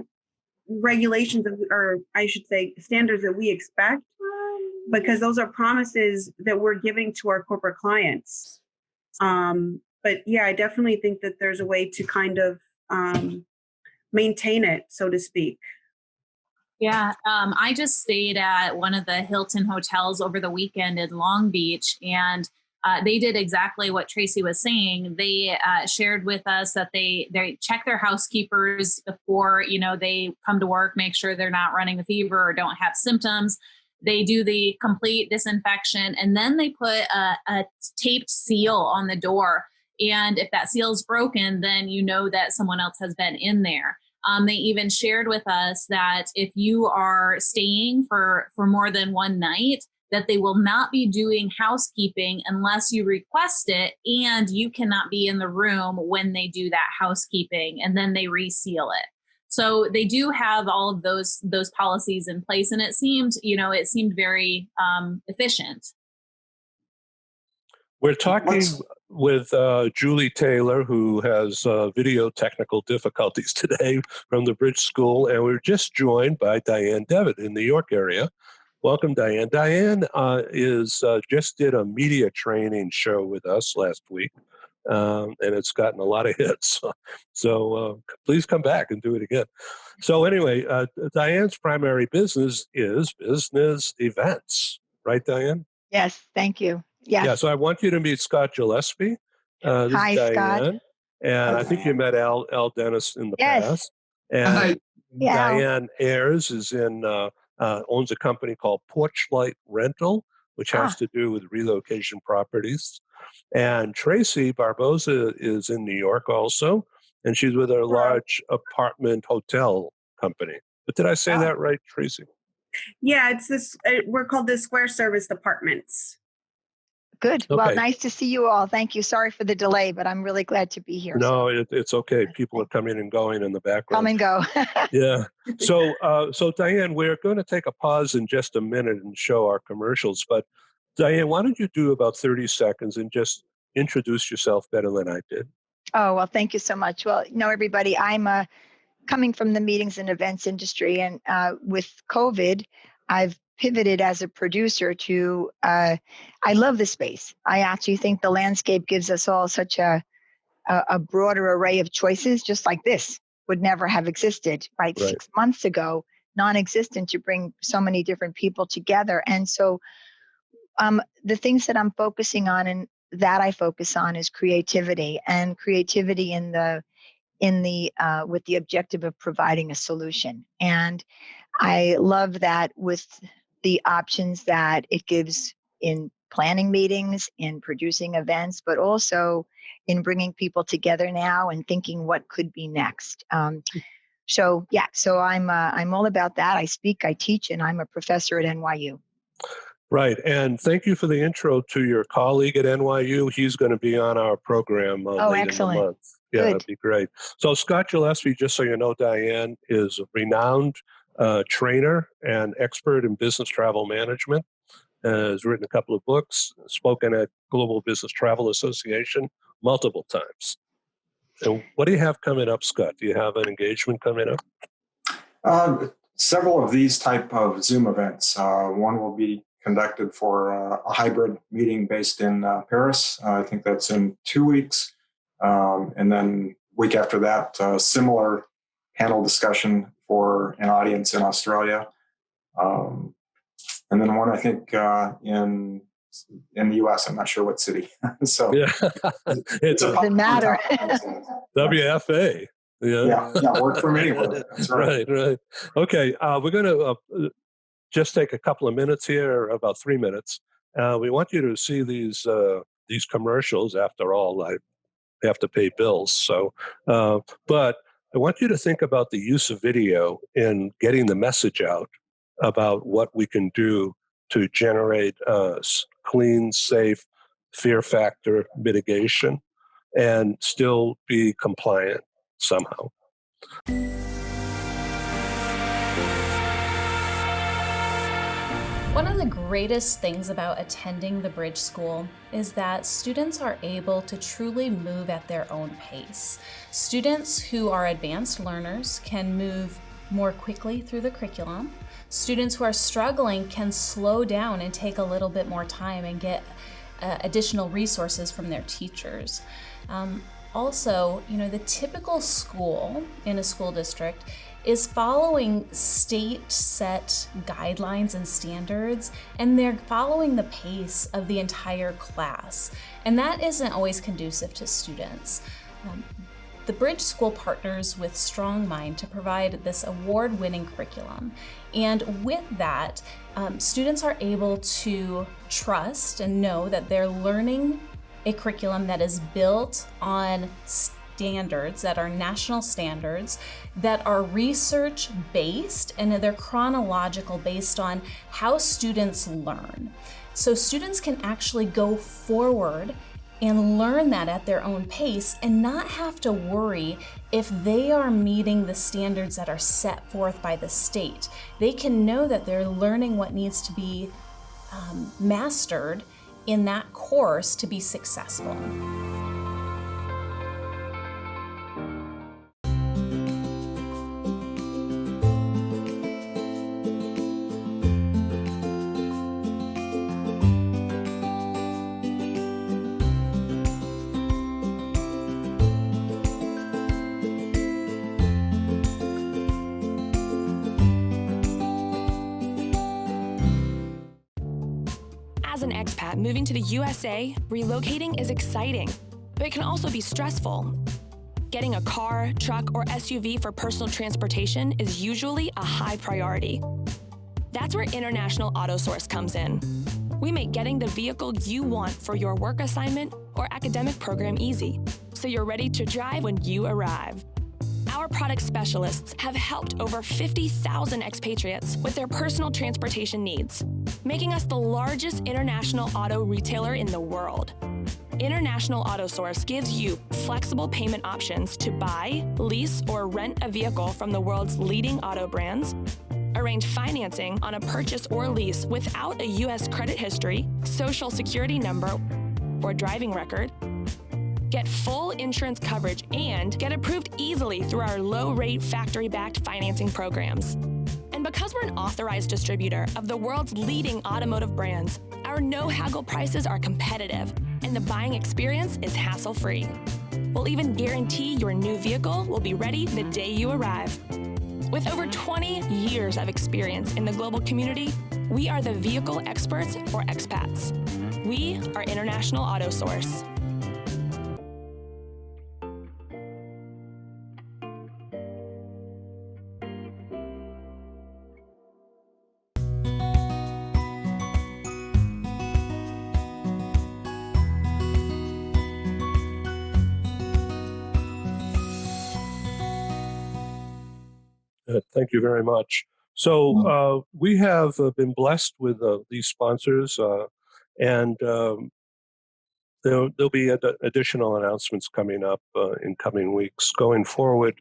regulations, or I should say standards that we expect, because those are promises that we're giving to our corporate clients. But yeah, I definitely think that there's a way to kind of maintain it, so to speak. Yeah, I just stayed at one of the Hilton hotels over the weekend in Long Beach, and they did exactly what Tracy was saying. They shared with us that they check their housekeepers before they come to work, make sure they're not running a fever or don't have symptoms. They do the complete disinfection, and then they put a taped seal on the door. And if that seal is broken, then that someone else has been in there. They even shared with us that if you are staying for more than one night, that they will not be doing housekeeping unless you request it, and you cannot be in the room when they do that housekeeping, and then they reseal it. So they do have all of those policies in place, and it seemed very efficient. We're talking with Julie Taylor, who has video technical difficulties today from the Bridge School, and we're just joined by Diane Devitt in the New York area. Welcome, Diane. Diane just did a media training show with us last week, and it's gotten a lot of hits. So please come back and do it again. So anyway, Diane's primary business is business events, right, Diane? Yes, thank you. Yes. Yeah, so I want you to meet Scott Gillespie. This Hi, is Diane. Scott. And I think you met Al Dennis in the past. And Hi. Diane Ayers is owns a company called Porchlight Rental, which has to do with relocation properties. And Tracy Barboza is in New York also, and she's with a large apartment hotel company. But did I say that right, Tracy? Yeah, it's this. We're called the Square Service Departments. Good. Okay. Well, nice to see you all. Thank you. Sorry for the delay, but I'm really glad to be here. No, it's okay. People are coming and going in the background. Come and go. Yeah. So Diane, we're going to take a pause in just a minute and show our commercials. But Diane, why don't you do about 30 seconds and just introduce yourself better than I did? Oh, well, thank you so much. Well, everybody, I'm coming from the meetings and events industry, and with COVID, I've pivoted as a producer to, I love the space. I actually think the landscape gives us all such a broader array of choices, just like this would never have existed, right? 6 months ago, non-existent, to bring so many different people together. And so the things that I'm focusing on and that I focus on is creativity, and creativity in the with the objective of providing a solution. And I love that with the options that it gives in planning meetings, in producing events, but also in bringing people together now and thinking what could be next. So I'm all about that. I speak, I teach, and I'm a professor at NYU. Right. And thank you for the intro to your colleague at NYU. He's going to be on our program late excellent. in the month. Yeah, Good. That'd be great. So Scott Gillespie, just so you know, Diane, is a renowned trainer and expert in business travel management. Has written a couple of books, spoken at Global Business Travel Association multiple times. And what do you have coming up, Scott? Do you have an engagement coming up? Several of these type of Zoom events. One will be conducted for a hybrid meeting based in Paris. I think that's in 2 weeks. And then week after that, similar panel discussion for an audience in Australia. And then one, I think, in in the U.S. I'm not sure what city. So Yeah. it's a Doesn't matter. WFA. Yeah. Yeah, work from anywhere. That's right. Right. Okay, we're going to just take a couple of minutes here, about 3 minutes. We want you to see these commercials. After all, I have to pay bills. So, but I want you to think about the use of video in getting the message out about what we can do to generate clean, safe, fear factor mitigation and still be compliant somehow. One of the greatest things about attending the Bridge School is that students are able to truly move at their own pace. Students who are advanced learners can move more quickly through the curriculum. Students who are struggling can slow down and take a little bit more time and get additional resources from their teachers. Also, the typical school in a school district is following state set guidelines and standards, and they're following the pace of the entire class. And that isn't always conducive to students. The Bridge School partners with Strong Mind to provide this award-winning curriculum. And with that, students are able to trust and know that they're learning a curriculum that is built on standards that are national standards, that are research-based, and they're chronological based on how students learn. So students can actually go forward and learn that at their own pace and not have to worry if they are meeting the standards that are set forth by the state. They can know that they're learning what needs to be mastered in that course to be successful. As an expat moving to the USA, relocating is exciting, but it can also be stressful. Getting a car, truck, or SUV for personal transportation is usually a high priority. That's where International Auto Source comes in. We make getting the vehicle you want for your work assignment or academic program easy, so you're ready to drive when you arrive. Our product specialists have helped over 50,000 expatriates with their personal transportation needs, making us the largest international auto retailer in the world. International Auto Source gives you flexible payment options to buy, lease, or rent a vehicle from the world's leading auto brands, arrange financing on a purchase or lease without a U.S. credit history, social security number, or driving record, get full insurance coverage, and get approved easily through our low-rate factory-backed financing programs. And because we're an authorized distributor of the world's leading automotive brands, our no-haggle prices are competitive, and the buying experience is hassle-free. We'll even guarantee your new vehicle will be ready the day you arrive. With over 20 years of experience in the global community, we are the vehicle experts for expats. We are International Auto Source. Thank you very much. So we have been blessed with these sponsors, and there'll be additional announcements coming up in coming weeks. Going forward,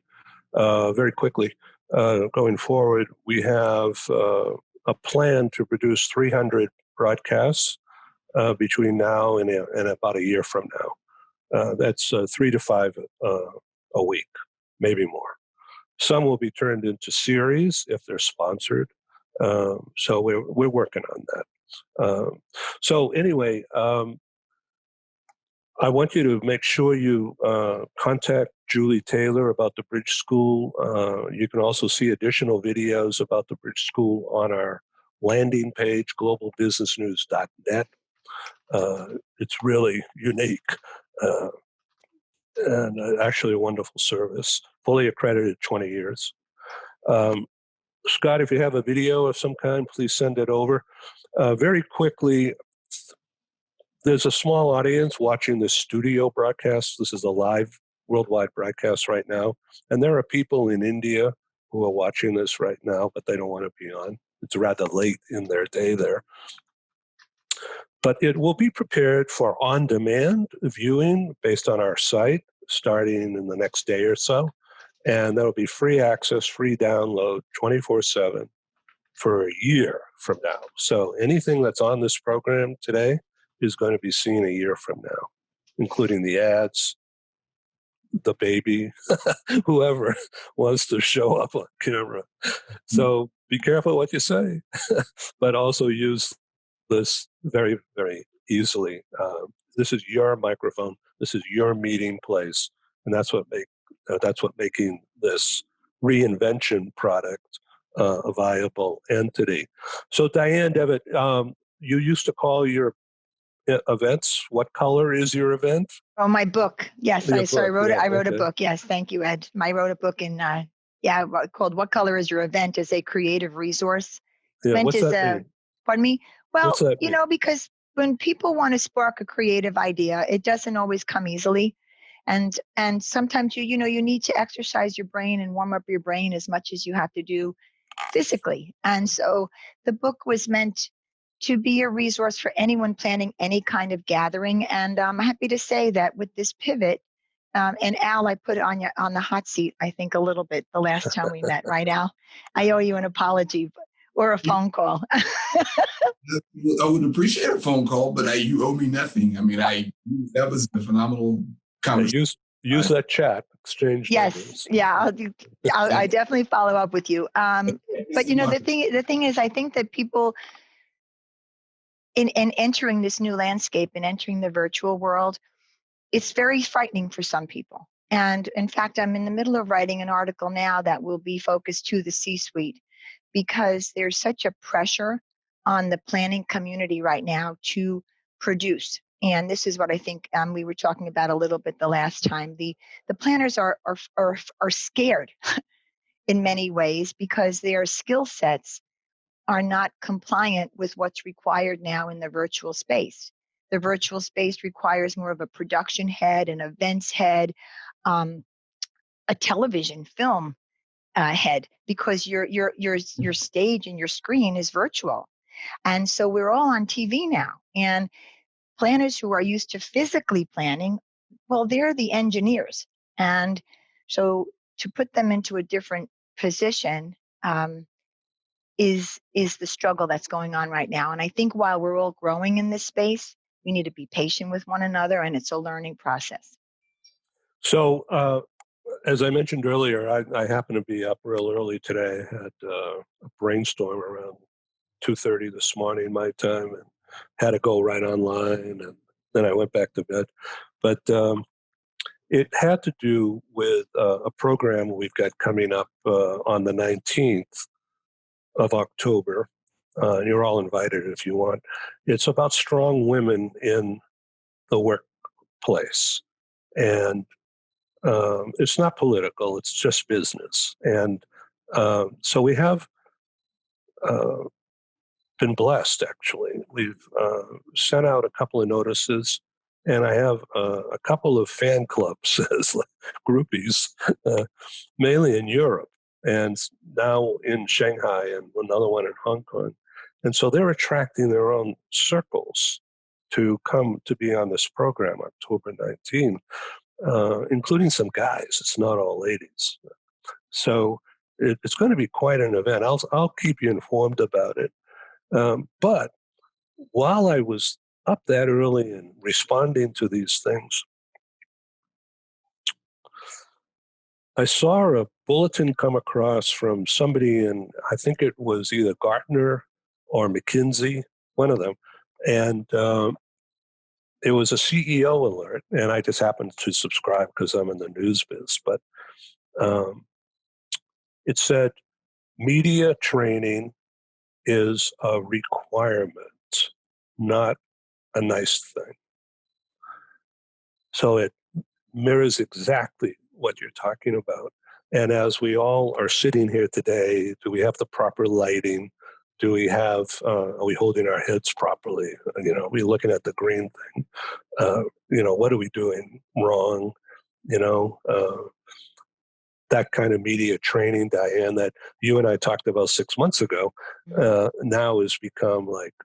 very quickly, going forward, we have a plan to produce 300 broadcasts between now and about a year from now. That's 3 to 5 a week, maybe more. Some will be turned into series if they're sponsored. So we're working on that. So anyway, I want you to make sure you contact Julie Taylor about the Bridge School. You can also see additional videos about the Bridge School on our landing page, globalbusinessnews.net. It's really unique. And actually a wonderful service, fully accredited 20 years. Scott, if you have a video of some kind, please send it over. Very quickly, there's a small audience watching this studio broadcast. This is a live worldwide broadcast right now. And there are people in India who are watching this right now, but they don't want to be on. It's rather late in their day there. But it will be prepared for on-demand viewing based on our site starting in the next day or so. And that'll be free access, free download, 24/7 for a year from now. So anything that's on this program today is going to be seen a year from now, including the ads, the baby, whoever wants to show up on camera. So be careful what you say, but also use this very, very easily. This is your microphone. This is your meeting place, and that's what making this reinvention product a viable entity. So, Diane Devitt, you used to call your events. What color is your event? Oh, my book. Yes, Your I book, wrote it. yeah, I wrote okay. a book. Yes, thank you, Ed. I wrote a book in called "What Color Is Your Event?" Is a creative resource. Yeah, Meant what's as that a mean? pardon me. What's Well, that mean? because when people want to spark a creative idea, it doesn't always come easily, and sometimes you need to exercise your brain and warm up your brain as much as you have to do physically. And so the book was meant to be a resource for anyone planning any kind of gathering. And I'm happy to say that with this pivot, and Al, I put on the hot seat, I think, a little bit the last time we met, right, Al? I owe you an apology or a phone call. I would appreciate a phone call, but you owe me nothing. I mean, that was a phenomenal conversation. Use that chat, exchange Yes, numbers. yeah, I definitely follow up with you. But the thing is, I think that people in entering this new landscape and entering the virtual world, it's very frightening for some people. And in fact, I'm in the middle of writing an article now that will be focused to the C-suite, because there's such a pressure on the planning community right now to produce. And this is what I think we were talking about a little bit the last time. The planners are scared in many ways because their skill sets are not compliant with what's required now in the virtual space. The virtual space requires more of a production head, an events head, a television film head, because your stage and your screen is virtual. And so we're all on TV now. And planners who are used to physically planning, well, they're the engineers. And so to put them into a different position is the struggle that's going on right now. And I think while we're all growing in this space, we need to be patient with one another, and it's a learning process. So, as I mentioned earlier, I happened to be up real early today. I had a brainstorm around 2:30 this morning, my time, and had to go right online, and then I went back to bed. But it had to do with a program we've got coming up on the 19th of October. You're all invited if you want. It's about strong women in the workplace. And it's not political, it's just business. And so we have been blessed, actually. We've sent out a couple of notices, and I have a couple of fan clubs as groupies, mainly in Europe, and now in Shanghai, and another one in Hong Kong. And so they're attracting their own circles to come to be on this program, October 19th, including some guys. It's not all ladies. So it's going to be quite an event. I'll keep you informed about it. But while I was up that early and responding to these things, I saw a bulletin come across from somebody in, I think it was either Gartner or McKinsey, one of them. And it was a CEO alert. And I just happened to subscribe because I'm in the news biz. But it said media training is a requirement, not a nice thing. So it mirrors exactly what you're talking about. And as we all are sitting here today, do we have the proper lighting? Do we have, are we holding our heads properly? Are we looking at the green thing? What are we doing wrong? That kind of media training, Diane, that you and I talked about 6 months ago, now has become like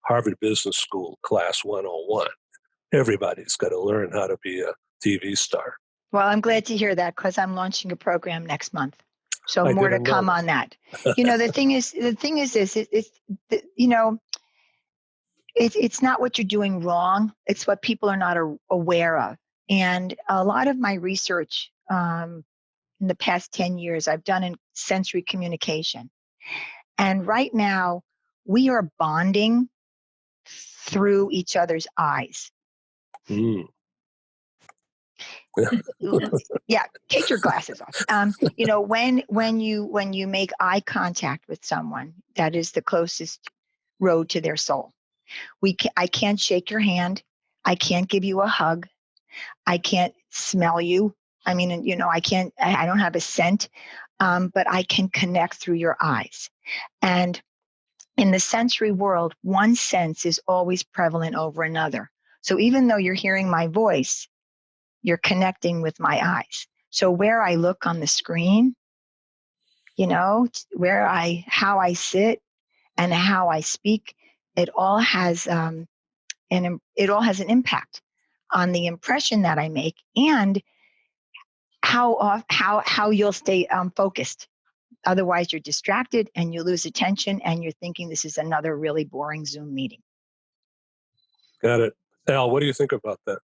Harvard Business School class 101. Everybody's got to learn how to be a TV star. Well, I'm glad to hear that because I'm launching a program next month. So I more to didn't come know on that. The thing is this, it's not what you're doing wrong. It's what people are not aware of. And a lot of my research in the past 10 years I've done in sensory communication. And right now we are bonding through each other's eyes. Mm. Yeah, take your glasses off. When you make eye contact with someone, that is the closest road to their soul. I can't shake your hand. I can't give you a hug. I can't smell you. I mean, I don't have a scent, but I can connect through your eyes. And in the sensory world, one sense is always prevalent over another. So even though you're hearing my voice, you're connecting with my eyes. So where I look on the screen, how I sit and how I speak, it all has an impact on the impression that I make and how you'll stay focused. Otherwise, you're distracted and you lose attention and you're thinking this is another really boring Zoom meeting. Got it. Al, what do you think about that?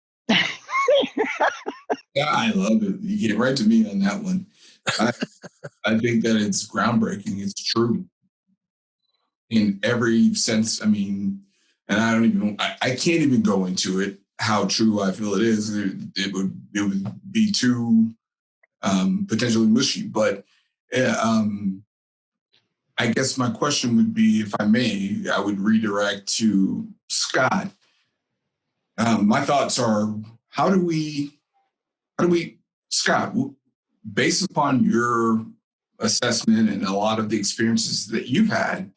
Yeah, I love it. You get right to me on that one. I think that it's groundbreaking. It's true in every sense. I mean, and I can't even go into it, how true I feel it is. It would be too potentially mushy. But I guess my question would be, if I may, I would redirect to Scott. My thoughts are, how do we, Scott, based upon your assessment and a lot of the experiences that you've had,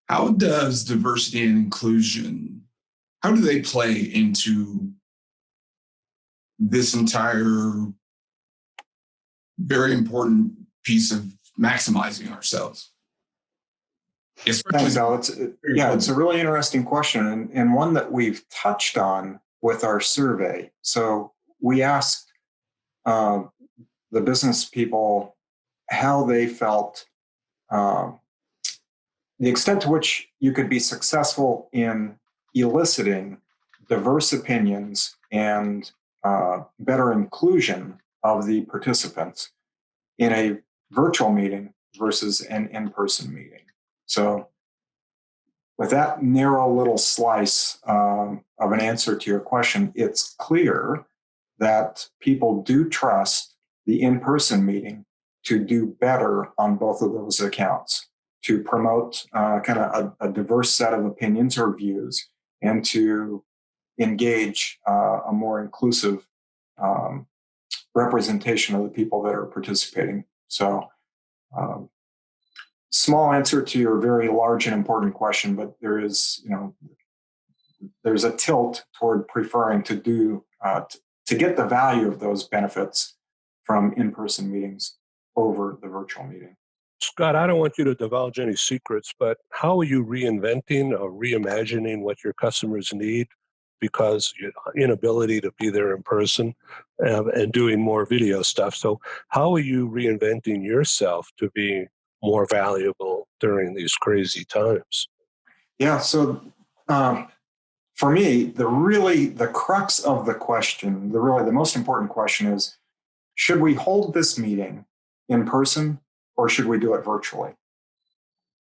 how does diversity and inclusion, how do they play into this entire very important piece of maximizing ourselves? Thanks, Al. It's a really interesting question and one that we've touched on with our survey. So we asked the business people how they felt, the extent to which you could be successful in eliciting diverse opinions and better inclusion of the participants in a virtual meeting versus an in-person meeting. So with that narrow little slice of an answer to your question, it's clear that people do trust the in-person meeting to do better on both of those accounts, to promote kind of a diverse set of opinions or views, and to engage a more inclusive representation of the people that are participating. So small answer to your very large and important question, but there's a tilt toward preferring to do to get the value of those benefits from in-person meetings over the virtual meeting. Scott, I don't want you to divulge any secrets, but how are you reinventing or reimagining what your customers need because your inability to be there in person and doing more video stuff? So how are you reinventing yourself to be more valuable during these crazy times? Yeah, so for me, the crux of the question, the most important question is, should we hold this meeting in person or should we do it virtually?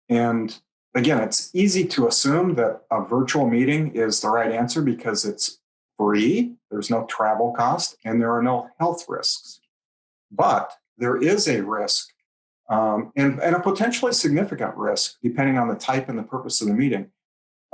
And again, it's easy to assume that a virtual meeting is the right answer because it's free, there's no travel cost, and there are no health risks. But there is a risk and a potentially significant risk, depending on the type and the purpose of the meeting,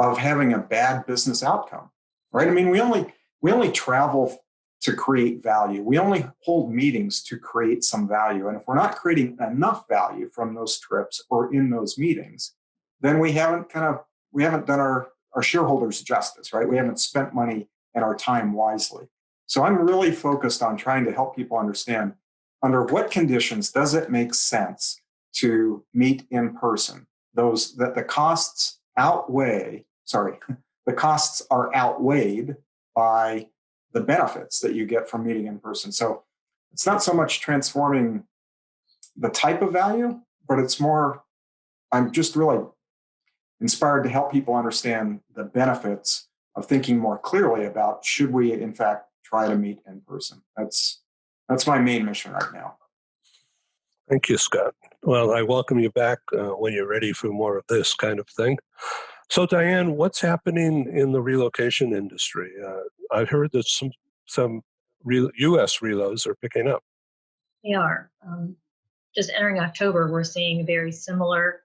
of having a bad business outcome, right? I mean, we only travel to create value. We only hold meetings to create some value. And if we're not creating enough value from those trips or in those meetings, then we haven't done our shareholders justice, right? We haven't spent money and our time wisely. So I'm really focused on trying to help people understand under what conditions does it make sense to meet in person? The costs are outweighed by the benefits that you get from meeting in person. So it's not so much transforming the type of value, but it's more, I'm just really inspired to help people understand the benefits of thinking more clearly about should we in fact try to meet in person. That's my main mission right now. Thank you, Scott. Well, I welcome you back when you're ready for more of this kind of thing. So, Diane, what's happening in the relocation industry? I've heard that some U.S. relos are picking up. They are. Just entering October, we're seeing very similar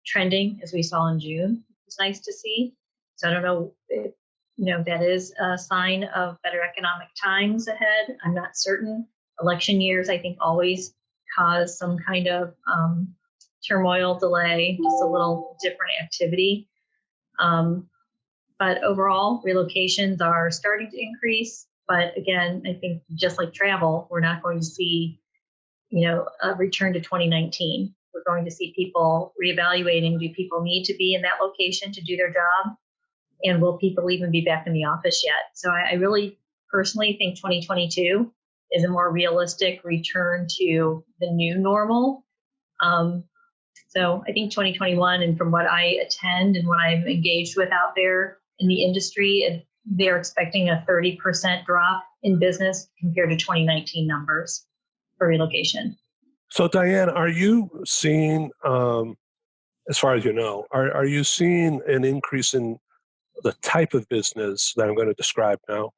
trending as we saw in June. It's nice to see. So I don't know if, that is a sign of better economic times ahead. I'm not certain. Election years, I think, always cause some kind of turmoil, delay, just a little different activity. But overall, relocations are starting to increase. But again, I think just like travel, we're not going to see, a return to 2019. We're going to see people reevaluating, do people need to be in that location to do their job? And will people even be back in the office yet? So I really personally think 2022 is a more realistic return to the new normal. So I think 2021, and from what I attend and what I'm engaged with out there in the industry, they're expecting a 30% drop in business compared to 2019 numbers for relocation. So, Diane, are you seeing, as far as you know, are you seeing an increase in the type of business that I'm going to describe now?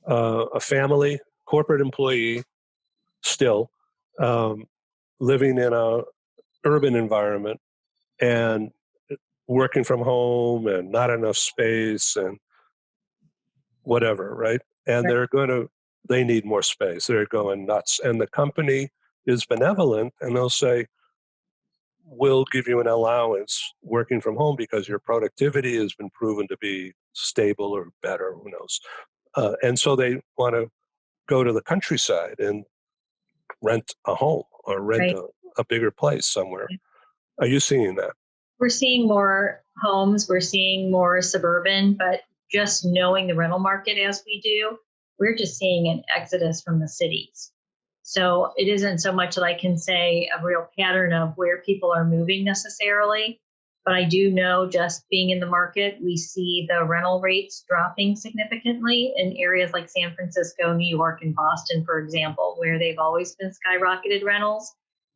A family, corporate employee, still living in a urban environment and working from home and not enough space and whatever, right? And they need more space. They're going nuts. And the company is benevolent and they'll say, we'll give you an allowance working from home because your productivity has been proven to be stable or better, who knows. And so they want to go to the countryside and rent a home or rent a bigger place somewhere. Are you seeing that? We're seeing more homes. We're seeing more suburban, but just knowing the rental market as we do, we're just seeing an exodus from the cities. So it isn't so much that I can say a real pattern of where people are moving necessarily, but I do know just being in the market, we see the rental rates dropping significantly in areas like San Francisco, New York, and Boston, for example, where they've always been skyrocketed rentals.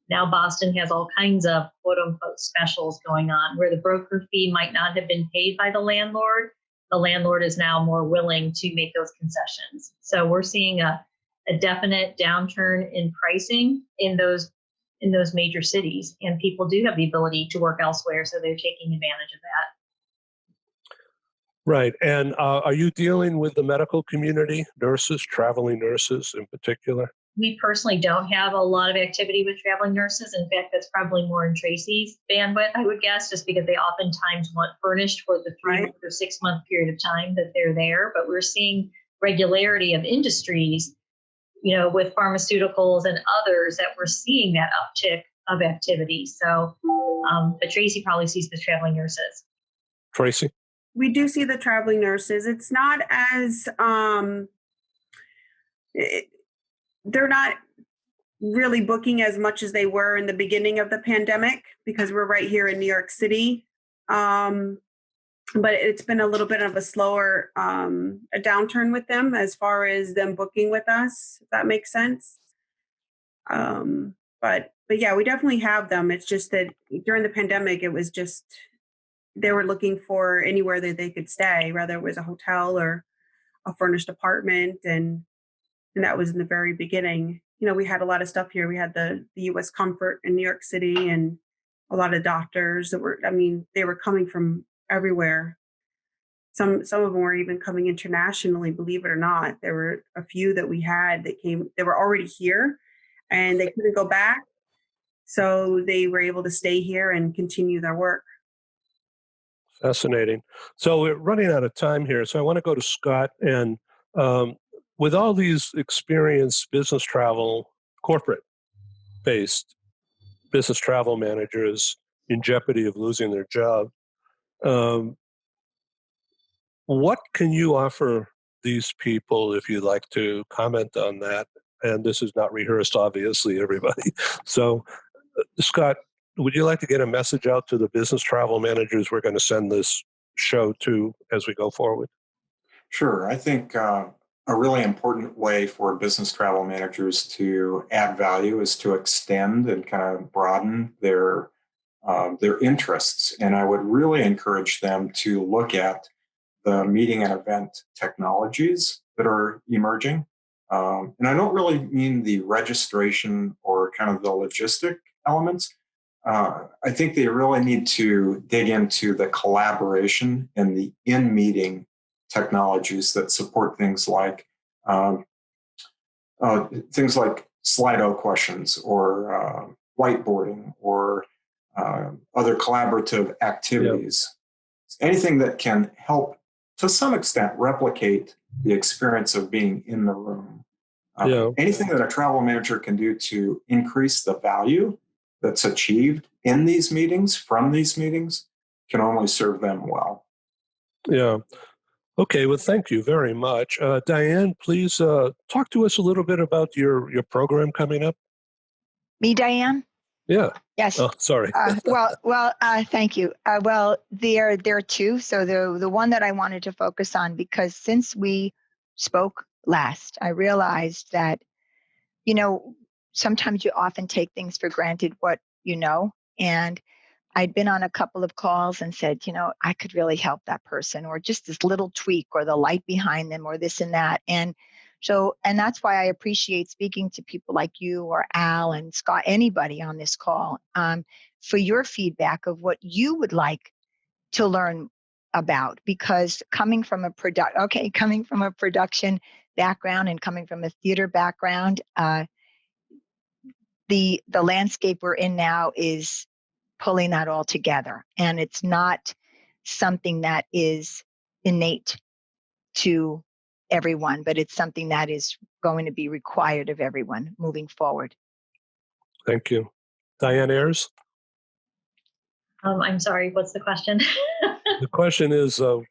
Now Boston has all kinds of quote unquote specials going on where the broker fee might not have been paid by the landlord. The landlord is now more willing to make those concessions. So we're seeing a definite downturn in pricing in those major cities, and people do have the ability to work elsewhere, so they're taking advantage of that. Right. And are you dealing with the medical community, nurses, traveling nurses in particular? We personally don't have a lot of activity with traveling nurses. In fact, that's probably more in Tracy's bandwidth, I would guess, just because they oftentimes want furnished for the 3 or 6 month period of time that they're there. But we're seeing regularity of industries, with pharmaceuticals and others, that we're seeing that uptick of activity. So, but Tracy probably sees the traveling nurses. Tracy? We do see the traveling nurses. It's not as, they're not really booking as much as they were in the beginning of the pandemic because we're right here in New York City. But it's been a little bit of a slower a downturn with them as far as them booking with us, if that makes sense. But yeah, we definitely have them. It's just that during the pandemic, it was just, they were looking for anywhere that they could stay, whether it was a hotel or a furnished apartment. And that was in the very beginning. We had a lot of stuff here. We had the U.S. Comfort in New York City and a lot of doctors that were, they were coming from everywhere. Some of them were even coming internationally, believe it or not. There were a few that we had that came, they were already here and they couldn't go back. So they were able to stay here and continue their work. Fascinating. So we're running out of time here. So I want to go to Scott. And with all these experienced business travel, corporate-based business travel managers in jeopardy of losing their job, what can you offer these people if you'd like to comment on that? And this is not rehearsed, obviously, everybody. So, Scott, would you like to get a message out to the business travel managers we're going to send this show to as we go forward? Sure. I think a really important way for business travel managers to add value is to extend and kind of broaden their interests. And I would really encourage them to look at the meeting and event technologies that are emerging. And I don't really mean the registration or kind of the logistic elements. I think they really need to dig into the collaboration and the in-meeting technologies that support things like Slido questions or whiteboarding or other collaborative activities. Yep. Anything that can help to some extent replicate the experience of being in the room. Anything that a travel manager can do to increase the value that's achieved in these meetings, from these meetings, can only serve them well. Yeah. Okay, well, thank you very much. Diane, please talk to us a little bit about your program coming up. Me, Diane? Yeah. Yes. Oh, sorry. Thank you. There are two. So the one that I wanted to focus on, because since we spoke last, I realized that, sometimes you often take things for granted, what you know, and I'd been on a couple of calls and said, I could really help that person, or just this little tweak or the light behind them or this and that. And that's why I appreciate speaking to people like you or Al and Scott, anybody on this call, for your feedback of what you would like to learn about, because coming from a production background and coming from a theater background, the landscape we're in now is pulling that all together. And it's not something that is innate to everyone, but it's something that is going to be required of everyone moving forward. Thank you. Diane Ayers? I'm sorry, what's the question? The question is, how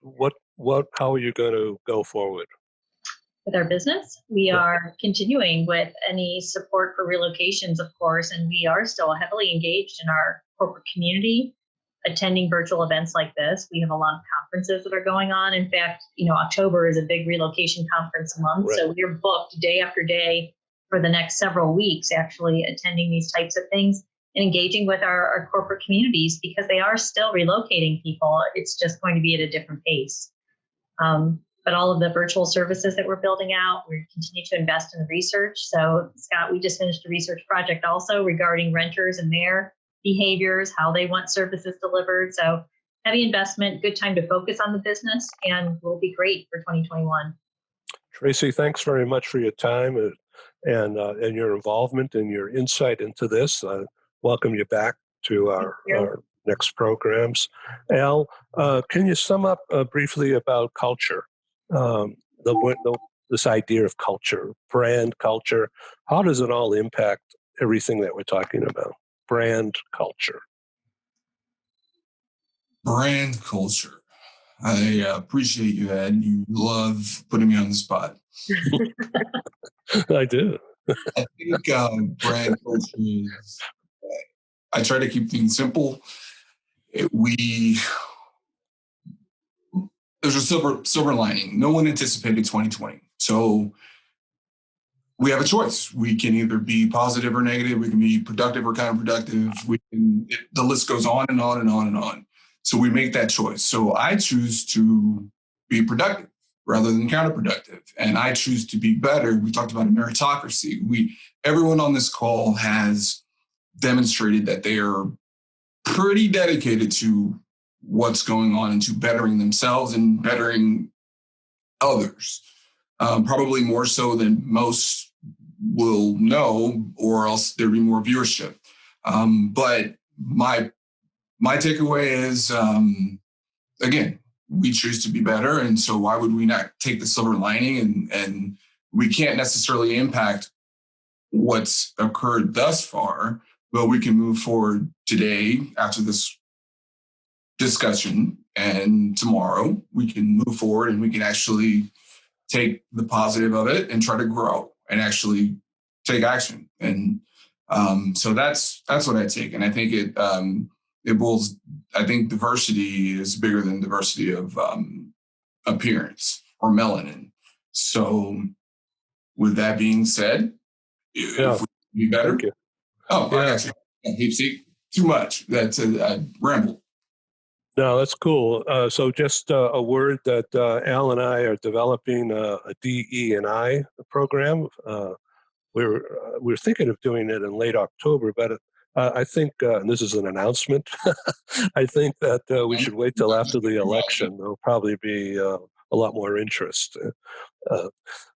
are you going to go forward? With our business, we are continuing with any support for relocations, of course, and we are still heavily engaged in our corporate community, attending virtual events like this. We have a lot of conferences that are going on. In fact, October is a big relocation conference month, right. So we're booked day after day for the next several weeks, actually attending these types of things and engaging with our corporate communities, because they are still relocating people. It's just going to be at a different pace. But all of the virtual services that we're building out, we continue to invest in the research. So, Scott, we just finished a research project also regarding renters and their behaviors, how they want services delivered. So, heavy investment, good time to focus on the business, and will be great for 2021. Tracy, thanks very much for your time and your involvement and your insight into this. Welcome you back to our next programs. Al, can you sum up briefly about culture? This idea of culture, brand culture, how does it all impact everything that we're talking about? Brand culture. Brand culture. I appreciate you, Ed. You love putting me on the spot. I do. I think brand culture is, I try to keep things simple. There's a silver lining. No one anticipated 2020. So we have a choice. We can either be positive or negative. We can be productive or counterproductive. The list goes on and on and on and on. So we make that choice. So I choose to be productive rather than counterproductive. And I choose to be better. We talked about a meritocracy. Everyone on this call has demonstrated that they are pretty dedicated to what's going on into bettering themselves and bettering others, probably more so than most will know, or else there'd be more viewership. But my takeaway is, again, we choose to be better. And so why would we not take the silver lining? And we can't necessarily impact what's occurred thus far, but we can move forward today after this discussion, and tomorrow we can move forward and we can actually take the positive of it and try to grow and actually take action. And so that's what I take. And I think it boils, I think diversity is bigger than diversity of appearance or melanin. So with that being said, if we be better. Oh, yeah. I got you. See, too much. That's a ramble. No, that's cool. So just a word that Al and I are developing a DE&I program. We're thinking of doing it in late October, but I think, and this is an announcement, I think that we should wait till after the election. There'll probably be a lot more interest.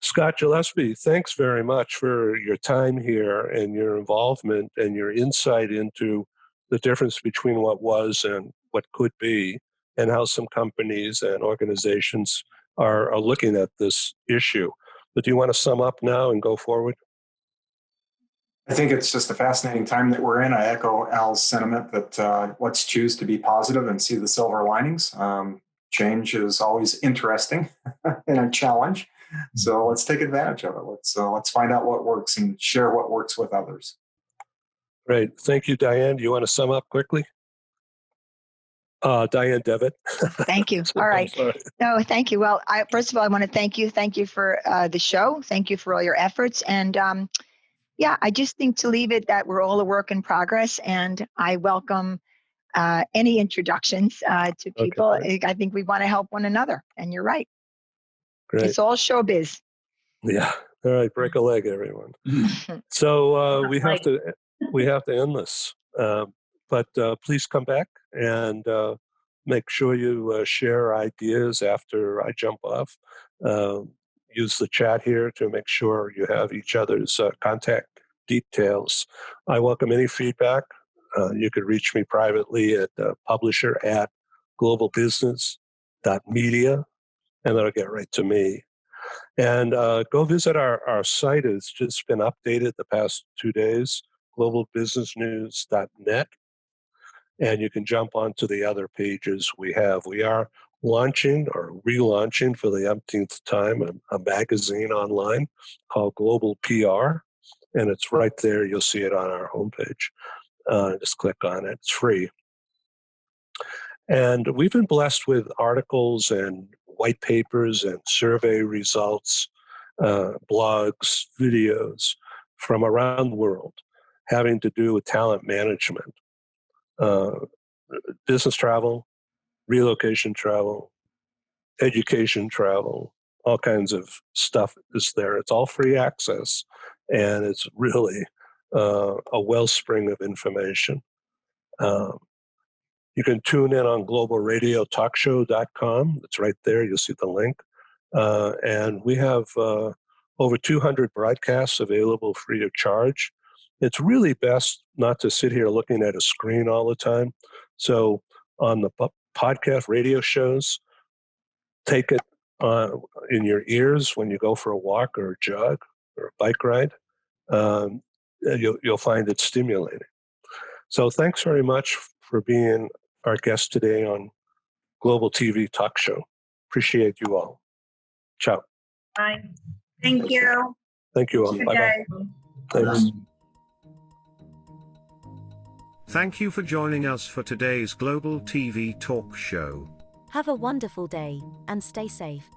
Scott Gillespie, thanks very much for your time here and your involvement and your insight into the difference between what was and what could be, and how some companies and organizations are looking at this issue. But do you want to sum up now and go forward? I think it's just a fascinating time that we're in. I echo Al's sentiment that let's choose to be positive and see the silver linings. Change is always interesting and a challenge. So let's take advantage of it. Let's find out what works and share what works with others. Great. Thank you, Diane. Do you want to sum up quickly? Diane Devitt. Thank you. All right. No, thank you. Well, first of all, I want to thank you. Thank you for the show. Thank you for all your efforts. And I just think to leave it that we're all a work in progress. And I welcome any introductions to people. Okay. I think we want to help one another. And you're right. Great. It's all showbiz. Yeah. All right. Break a leg, everyone. So we have to end this. But please come back and make sure you share ideas after I jump off. Use the chat here to make sure you have each other's contact details. I welcome any feedback. You could reach me privately at publisher@globalbusiness.media, and that'll get right to me. And go visit our site. It's just been updated the past 2 days, globalbusinessnews.net. And you can jump onto the other pages we have. We are launching or relaunching for the umpteenth time a magazine online called Global PR. And it's right there. You'll see it on our homepage. Just click on it. It's free. And we've been blessed with articles and white papers and survey results, blogs, videos from around the world having to do with talent management, business travel, relocation travel, education travel, all kinds of stuff is there. It's all free access, and it's really a wellspring of information. You can tune in on globalradiotalkshow.com. It's right there. You'll see the link. And we have over 200 broadcasts available free of charge. It's really best not to sit here looking at a screen all the time. So on the podcast radio shows, take it in your ears when you go for a walk or a jog or a bike ride. You'll find it stimulating. So thanks very much for being our guest today on Global TV Talk Show. Appreciate you all. Ciao. Bye. Thank you. Thank you all. Bye-bye. Thanks. Thank you for joining us for today's Global TV Talk Show. Have a wonderful day and stay safe.